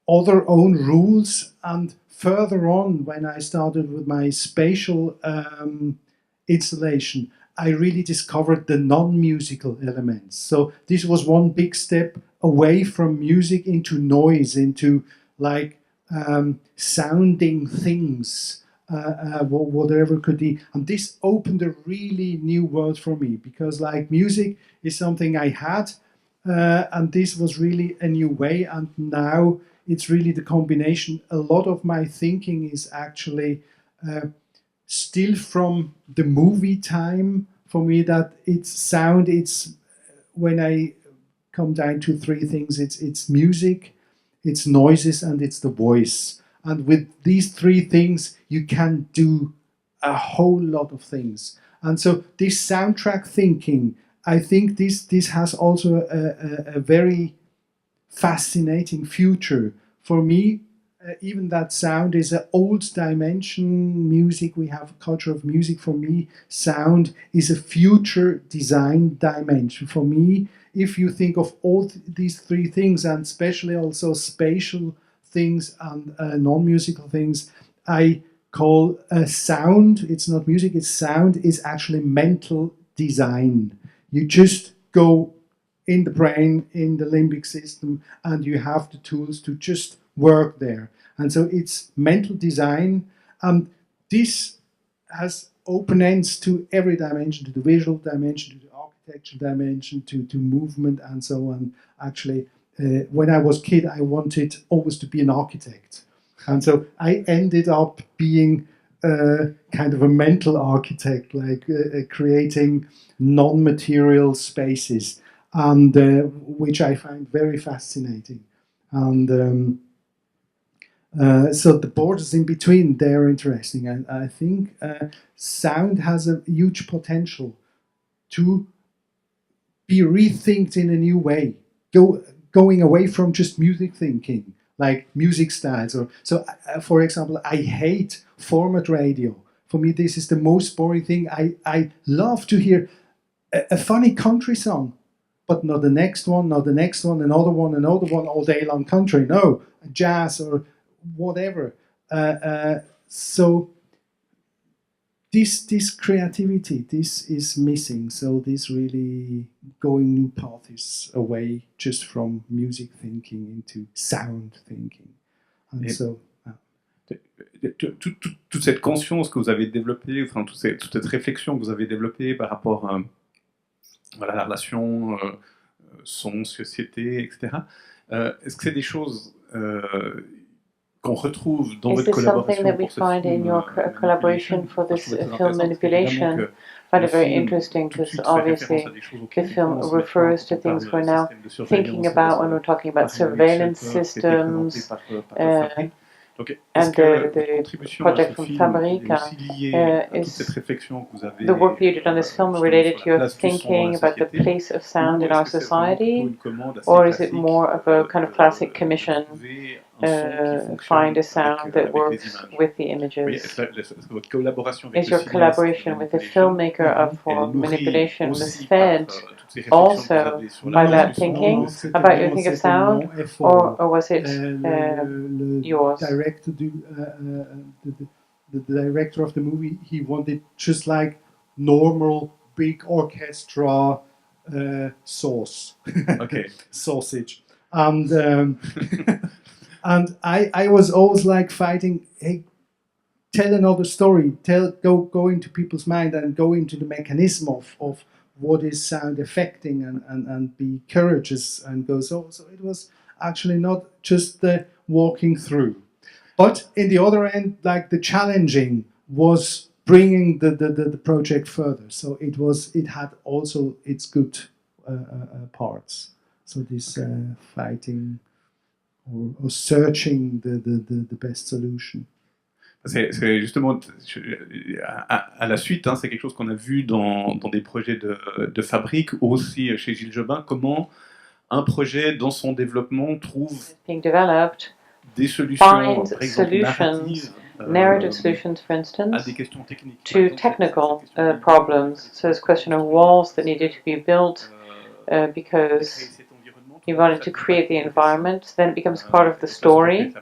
other own rules. And further on, when I started with my spatial installation, I really discovered the non-musical elements. So this was one big step away from music into noise, into like sounding things, whatever could be. And this opened a really new world for me, because like music is something I had, and this was really a new way. And now it's really the combination. A lot of my thinking is actually still from the movie time for me, that it's sound. It's when I come down to 3 things, it's music, it's noises, and it's the voice. And with these 3 things, you can do a whole lot of things. And so this soundtrack thinking, I think this has also a very fascinating future for me. Even that sound is an old dimension. Music, we have a culture of music. For me, sound is a future design dimension. For me, if you think of all these 3 things, and especially also spatial things and non-musical things, I call sound, it's not music, it's sound, is actually mental design. You just go in the brain, in the limbic system, and you have the tools to just work there. And so it's mental design. This has open ends to every dimension, to the visual dimension, to the architecture dimension, to movement, and so on. Actually, when I was a kid, I wanted always to be an architect. And so I ended up being kind of a mental architect, like creating non-material spaces, and which I find very fascinating. And so the borders in between, they're interesting. And I think sound has a huge potential to be rethinked in a new way, going away from just music thinking, like music styles. For example, I hate format radio. For me, this is the most boring thing. I love to hear a funny country song, but not the next one, not the next one, another one, all day long country. No, jazz or whatever. So this creativity, this is missing. So this really going new paths away just from music thinking into sound thinking. And so, toute cette conscience que vous avez développée, enfin toute cette réflexion que vous avez développée par rapport à la relation son, société, etc. Est-ce que c'est des choses qu'on retrouve dans votre collaboration pour ce film? In your collaboration for this film manipulation? I find it very interesting, because obviously the film refers to things we're now thinking about when we're talking about surveillance systems, and the project from Faberica is the work you did on this film related to your thinking about the place of sound in our society, or is it more of a kind of classic commission? Find a sound that works with the images. Is your collaboration with the filmmaker for manipulation was fed also by that thinking about your thinking of sound, or was it yours? The director of the movie, he wanted just like normal big orchestra sauce, sausage, and and I was always like fighting, hey, tell another story, go into people's mind and go into the mechanism of what is sound affecting and be courageous and go so. So it was actually not just the walking through. But in the other end, like the challenging was bringing the project further. So it had also its good parts. So this fighting or searching the best solution. C'est justement à la suite, hein, c'est quelque chose qu'on a vu dans des projets de fabrique, ou aussi chez Gilles Jobin, comment un projet dans son développement trouve des solutions, par exemple narrative solutions, for instance, à des questions techniques, to technical problems. So there's a question of walls that needed to be built because you wanted to create the environment, then it becomes part of the story.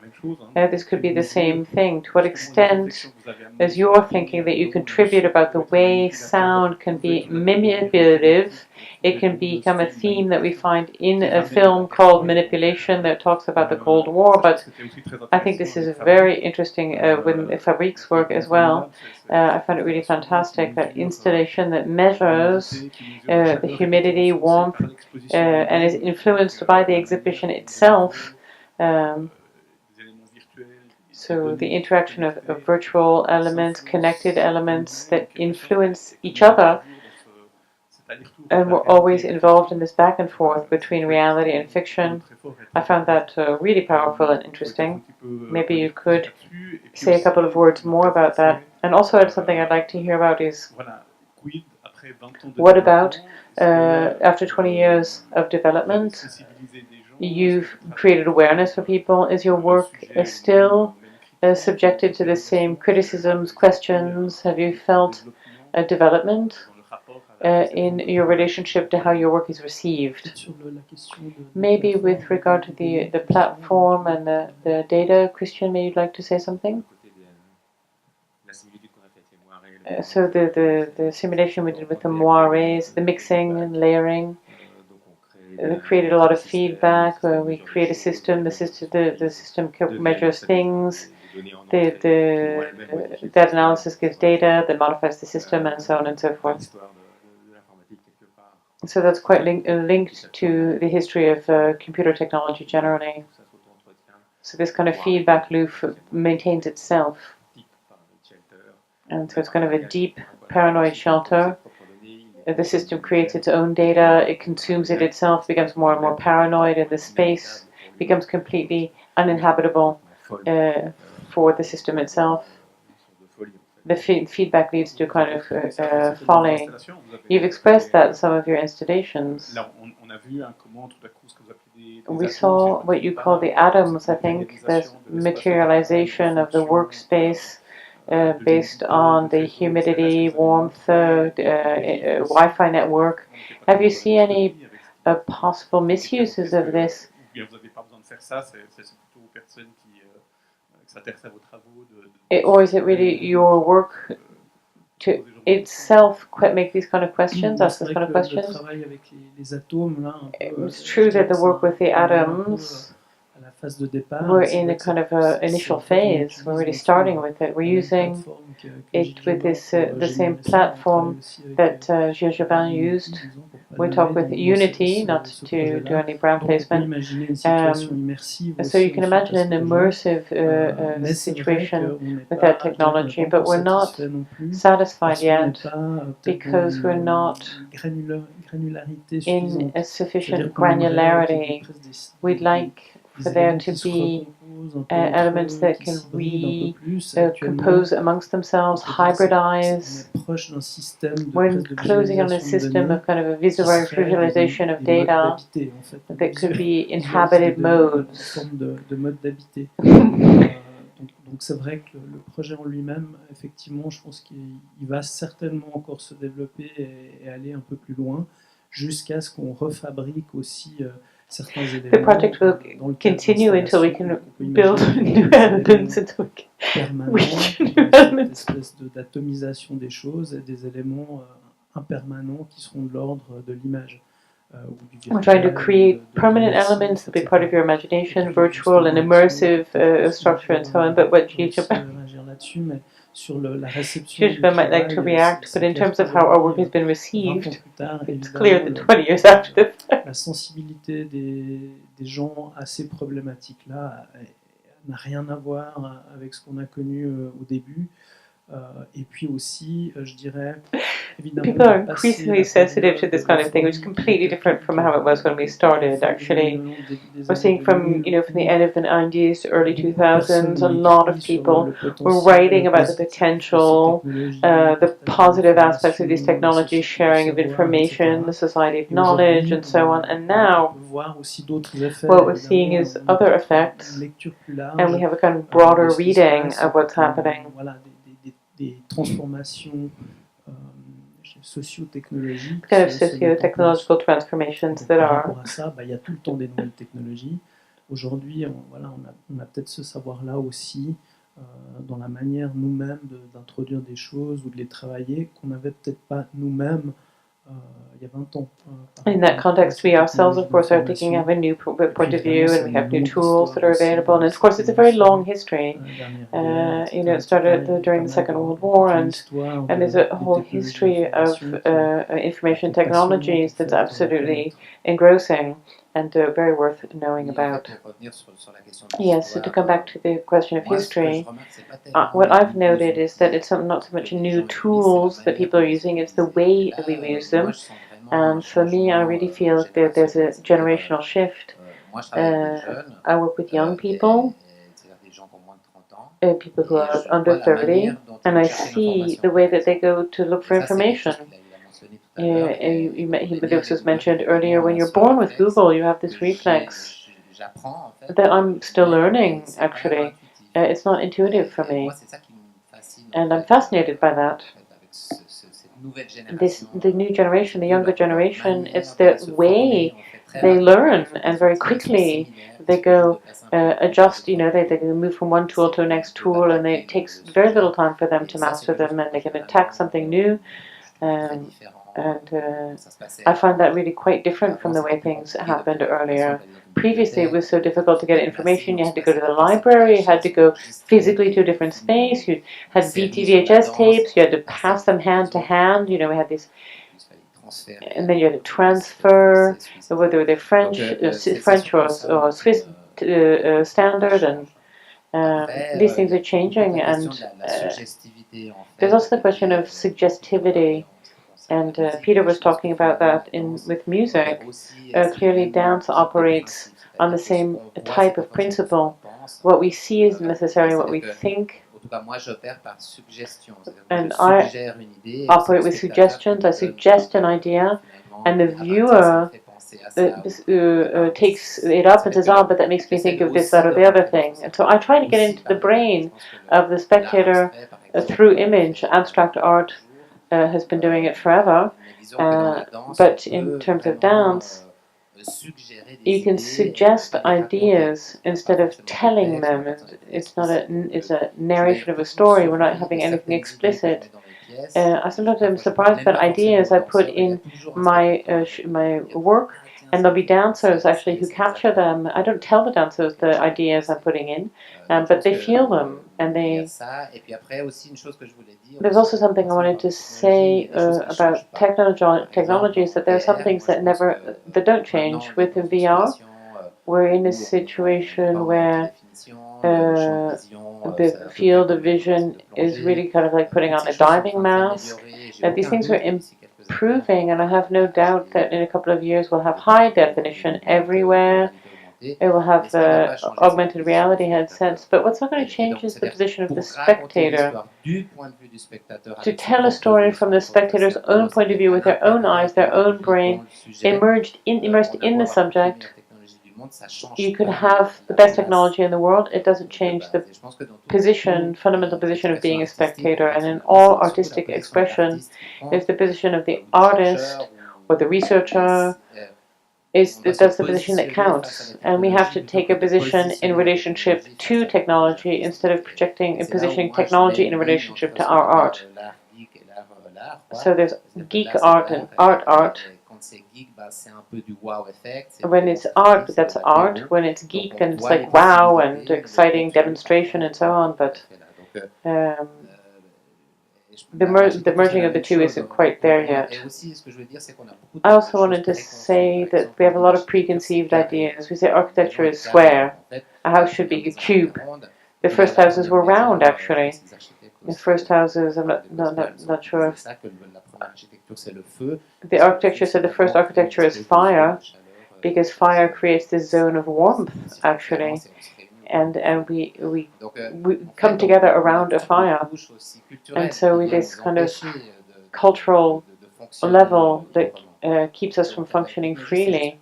This could be the same thing. To what extent is your thinking that you contribute about the way sound can be manipulative? It can become a theme that we find in a film called Manipulation that talks about the Cold War, but I think this is very interesting with Fabrique's work as well. I found it really fantastic, that installation that measures the humidity, warmth, and is influenced by the exhibition itself. So the interaction of virtual elements, connected elements that influence each other, and we're always involved in this back and forth between reality and fiction. I found that really powerful and interesting. Maybe you could say a couple of words more about that. And also something I'd like to hear about is, what about after 20 years of development, you've created awareness for people. Is your work still subjected to the same criticisms, questions? Have you felt a development in your relationship to how your work is received? Maybe with regard to the platform and the data, Christian, maybe you'd like to say something? So the simulation we did with the moires, the mixing and layering, we created a lot of feedback. We create a system. The system measures things. That analysis gives data that modifies the system, and so on and so forth. So that's quite linked to the history of computer technology generally. So this kind of feedback loop maintains itself. And so it's kind of a deep paranoid shelter. The system creates its own data, it consumes it itself, becomes more and more paranoid, and the space becomes completely uninhabitable for the system itself. The feedback leads to kind of folly. You've expressed that in some of your installations. We saw what you call the atoms, I think, the materialization of the workspace based on the humidity, warmth, Wi-Fi network. Have you seen any possible misuses of this? Or is it really your work to itself make these kind of questions, ask these kind of questions? It's true that the work with the atoms, we're in a kind of initial phase. We're really starting with it. We're using it with this the same platform that Gilles Jobin used. We talk with Unity, not to do any brand placement. So you can imagine an immersive situation with that technology, but we're not satisfied yet because we're not in a sufficient granularity. We'd like for there to be elements that can compose amongst themselves, hybridize. We're closing on a system of kind of a visualization of data that could be inhabited modes. Donc c'est vrai que le projet en lui-même, effectivement, je pense qu'il va certainement encore se développer et aller un peu plus loin, jusqu'à ce qu'on refabrique aussi certains éléments. The project will continue until we can build new elements, until we can reach new elements. Une espèce d'atomisation des choses et des éléments impermanents qui seront de l'ordre de l'image. We're trying to create permanent elements that be part of your imagination, virtual and immersive structure and so on. But what Gilles Jobin sur la réception du Gilles might like to travail, react, c'est but in clair terms of how our work has been 20 ans received, plus tard, it's clear évidemment, that 20 years after the fact, la sensibilité des gens à ces problématiques-là n'a rien à voir avec ce qu'on a connu au début. Et puis aussi, je dirais, évidemment, people are increasingly sensitive to this kind of thing, which is completely different from how it was when we started. Actually, we're seeing from from the end of the 90s to early 2000s, a lot of people were writing about the potential, the positive aspects of these technologies, sharing of information, the society of knowledge, and so on. And now, what we're seeing is other effects, and we have a kind of broader reading of what's happening. Des transformations socio-technologiques. Kind of socio-technological transformations that Par are. rapport à ça, il y a tout le temps des nouvelles technologies. Aujourd'hui, on a peut-être ce savoir-là aussi dans la manière nous-mêmes d'introduire des choses ou de les travailler qu'on n'avait peut-être pas nous-mêmes il y a 20 ans. In that context, we ourselves, of course, are thinking of a new point of view, and we have new tools that are available. And of course, it's a very long history. It started during the Second World War, and there's a whole history of information technologies that's absolutely engrossing and very worth knowing about. Yes, so to come back to the question of history, what I've noted is that it's not so much new tools that people are using, it's the way that we use them. And for me, I really feel that there's a generational shift. I work with young people, people who are under 30, and I see the way that they go to look for information. This was mentioned earlier, when you're born with Google, you have this reflex that I'm still learning, actually. It's not intuitive for me, and I'm fascinated by that. The new generation, the younger generation, it's the way they learn, and very quickly they go adjust, they move from one tool to the next tool, and it takes very little time for them to master them, and they can attack something new. I find that really quite different from the way things happened earlier. Previously, it was so difficult to get information. You had to go to the library, you had to go physically to a different space, you had VHS tapes, you had to pass them hand to hand. We had these, and then you had to transfer, whether they're French or Swiss standard, and these things are changing. And there's also the question of suggestivity. And Peter was talking about that with music. Clearly, dance operates on the same type of principle. What we see isn't necessarily what we think. And I operate with suggestions. I suggest an idea, and the viewer takes it up and says, "Oh, but that makes me think of this, that, or the other thing." And so I try to get into the brain of the spectator through image. Abstract art has been doing it forever, but in terms of dance, you can suggest ideas instead of telling them. It's a narration of a story. We're not having anything explicit. I sometimes am surprised about ideas I put in my work, and there'll be dancers actually who capture them. I don't tell the dancers the ideas I'm putting in, but they feel them, and they. There's also something I wanted to say about technology is that there are some things that don't change. With VR, we're in a situation where the field of vision is really kind of like putting on a diving mask. These things are improving, and I have no doubt that in a couple of years we'll have high definition everywhere. It will have augmented reality headsets, but what's not going to change is the position of the spectator. To tell a story from the spectator's own point of view, with their own eyes, their own brain, immersed in the subject. You could have the best technology in the world, it doesn't change the fundamental position of being a spectator. And in all artistic expression, is the position of the artist or the researcher. That's the position that counts, and we have to take a position in relationship to technology instead of projecting and positioning technology in relationship to our art. So there's geek art and art. When it's art, that's art. When it's geek, then it's like wow and exciting demonstration and so on. But the merging of the two isn't quite there yet. I also wanted to say that we have a lot of preconceived ideas. We say architecture is square. A house should be a cube. The first houses were round, actually. The first houses, I'm not sure if the architecture said the first architecture is fire, because fire creates this zone of warmth, actually. And we come together around a fire. And so we this kind of cultural level that keeps us from functioning freely.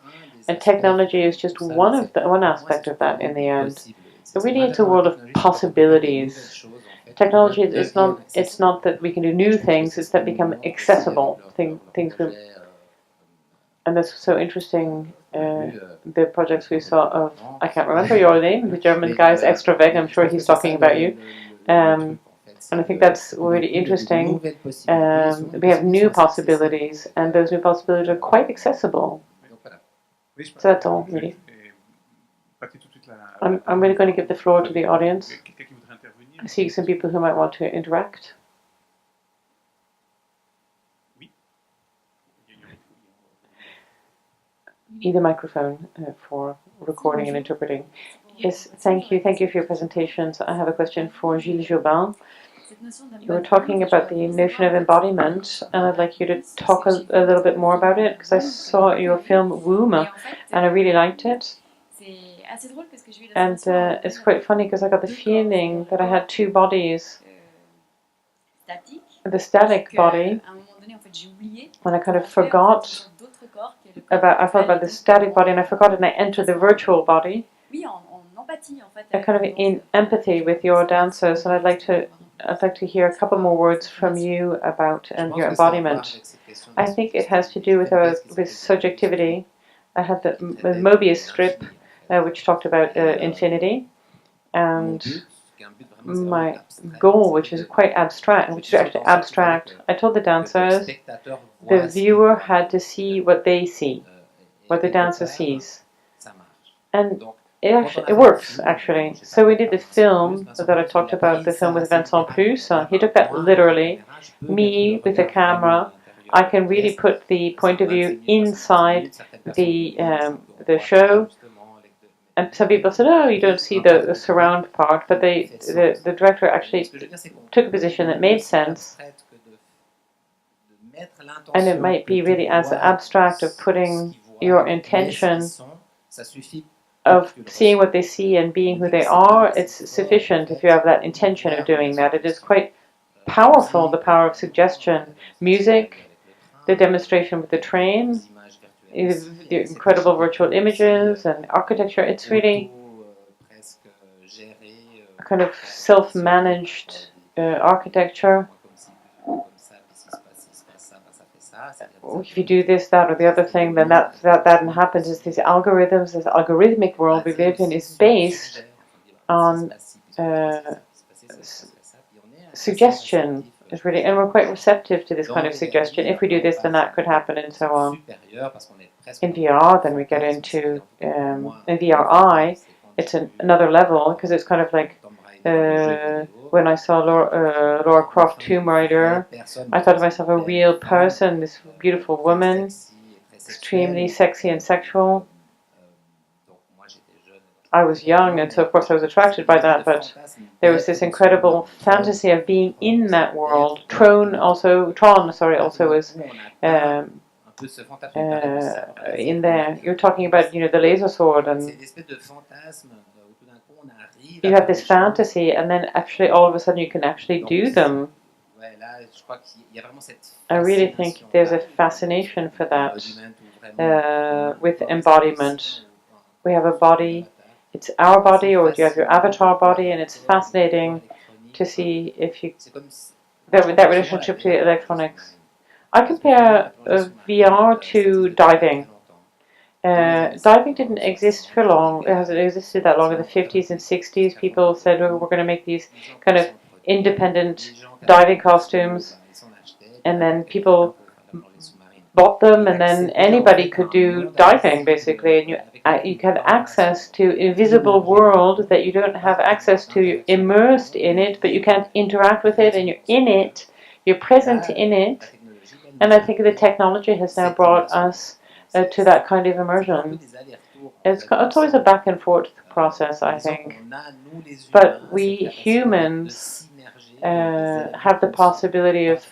And technology is just one aspect of that in the end. So really it's a world of possibilities. Technology is it's not that we can do new things, it's that become accessible. Things will, and that's so interesting. The projects we saw of, I can't remember your name, the German guy's Extra Weg, I'm sure he's talking about you. And I think that's really interesting. We have new possibilities, and those new possibilities are quite accessible. So that's all, really. I'm really going to give the floor to the audience. I see some people who might want to interact. Need a microphone for recording and interpreting. Yes, thank you. Thank you for your presentations. I have a question for Gilles Jobin. You were talking about the notion of embodiment, and I'd like you to talk a little bit more about it, because I saw your film Womb, and I really liked it. And it's quite funny, because I got the feeling that I had two bodies. The static body, when I kind of forgot I thought about the static body, and I forgot it, and I entered the virtual body. I kind of in empathy with your dancers, and I'd like to hear a couple more words from you about your embodiment. I think it has to do with subjectivity. I had the Mobius strip, which talked about infinity, and my goal, which is quite abstract, I told the dancers the viewer had to see what they see, what the dancer sees, and it works, actually. So we did the film that I talked about, the film with Vincent Plus. He took that literally. Me with the camera, I can really put the point of view inside the show. And some people said, "Oh, you don't see the surround part," but the director actually took a position that made sense. And it might be really as abstract of putting your intention of seeing what they see and being who they are. It's sufficient if you have that intention of doing that. It is quite powerful, the power of suggestion. Music, the demonstration with the train, the incredible virtual images and architecture. It's really a kind of self-managed architecture. If you do this, that, or the other thing, then that happens. Is these algorithms, this algorithmic world we live in is based on suggestion. Is really, and we're quite receptive to this kind of suggestion. If we do this, then that could happen, and so on. In VR, then we get into in VRI. It's another level, because it's kind of like when I saw Laura Croft Tomb Raider, I thought of myself a real person, this beautiful woman, extremely sexy and sexual. I was young, and so of course I was attracted by that, but there was this incredible fantasy of being in that world. Tron also was in there. You're talking about, the laser sword, and you have this fantasy, and then actually all of a sudden you can actually do them. I really think there's a fascination for that with embodiment. We have a body, it's our body, or you have your avatar body, and it's fascinating to see if you that relationship to electronics. I compare VR to diving. Diving didn't exist for long. It hasn't existed that long. In the 50s and 60s, people said, "Oh, we're going to make these kind of independent diving costumes," and then people bought them, and then anybody could do diving, basically, and you have access to invisible world that you don't have access to. You're immersed in it, but you can't interact with it, and you're in it. You're present in it, and I think the technology has now brought us to that kind of immersion. It's always a back and forth process, I think. But we humans have the possibility of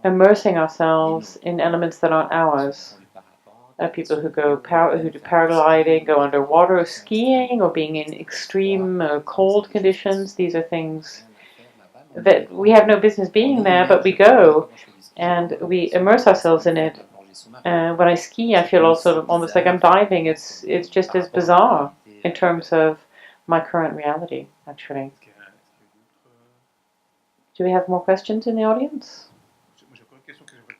immersing ourselves in elements that aren't ours. People who do paragliding, go underwater, skiing, or being in extreme cold conditions. These are things that we have no business being there, but we go and we immerse ourselves in it. When I ski, I feel also almost like I'm diving. It's just as bizarre in terms of my current reality, actually. Do we have more questions in the audience?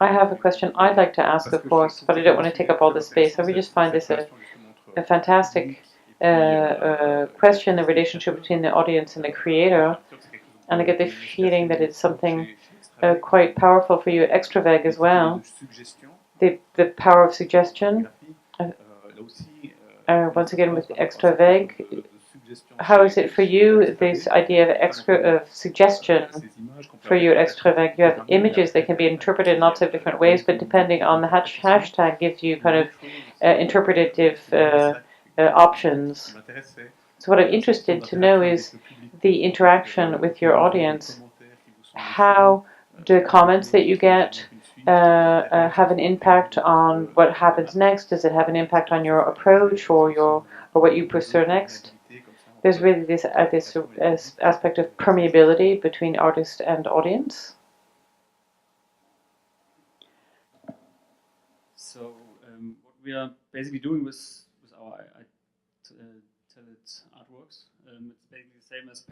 I have a question I'd like to ask, of course, but I don't want to take up all the space. I really just find this a fantastic question, the relationship between the audience and the creator. And I get the feeling that it's something quite powerful for you at Extraveg as well. The power of suggestion. Once again, with Extraveg, how is it for you, this idea of suggestion for you at Extraveg? You have images that can be interpreted in lots of different ways, but depending on the hashtag gives you kind of interpretative options. So what I'm interested to know is the interaction with your audience. How do the comments that you get have an impact on what happens next? Does it have an impact on your approach or what you pursue next? There's really this aspect of permeability between artist and audience. So what we are basically doing with our artworks, it's basically the same as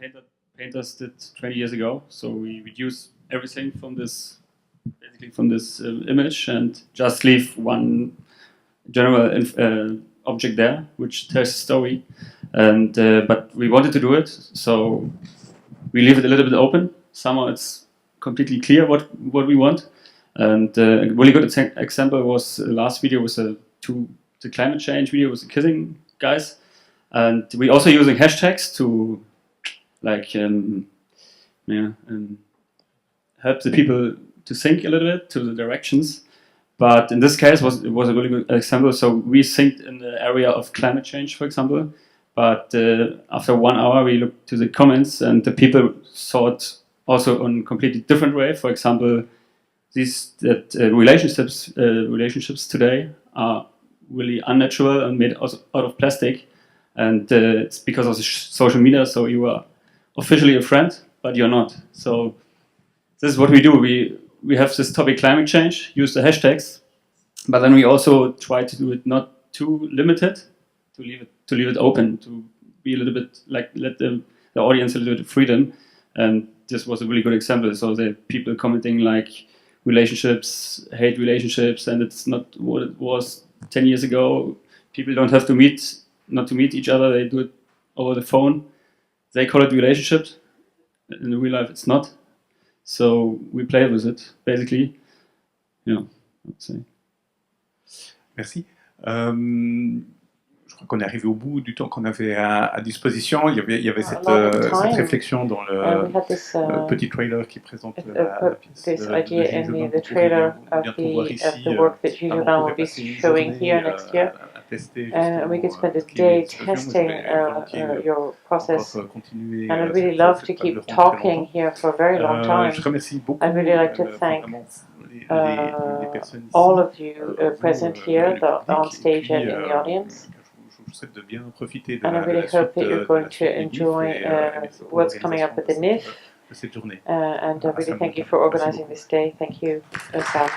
painters did 20 years ago. So we reduce everything from this, image, and just leave one general object there, which tells a story. And but we wanted to do it, so we leave it a little bit open. Somehow it's completely clear what we want. And a really good example was the last video was the climate change video with the kissing guys. And we're also using hashtags to help the people to think a little bit to the directions. But in this case, it was a really good example. So we synced in the area of climate change, for example. But after 1 hour, we looked to the comments, and the people thought also on a completely different way. For example, relationships today are really unnatural and made out of plastic. And it's because of the social media, so you are officially a friend, but you're not. So this is what we do. We have this topic climate change, use the hashtags, but then we also try to do it not too limited, to leave it open, to be a little bit like let the audience a little bit of freedom. And this was a really good example. So the people commenting like relationships, hate relationships, and it's not what it was 10 years ago. People don't have to meet each other. They do it over the phone. They call it relationships. In real life, it's not. So we play with it, basically. Yeah, I would say. Merci. Je crois qu'on est arrivé au bout du temps qu'on avait à disposition. Il y avait cette réflexion dans le petit trailer qui présente la pièce de Gilles Jobin. The trailer of the work that Gilles Jobin will be showing here next year. We could spend a day testing your process, and I'd really love to keep talking here for a very long time. I'd really like to thank all of you present here, on stage and in the audience. And I really hope that you're going to enjoy what's coming up with the NIFFF. And I really thank you for organizing this day. Thank you, Sam.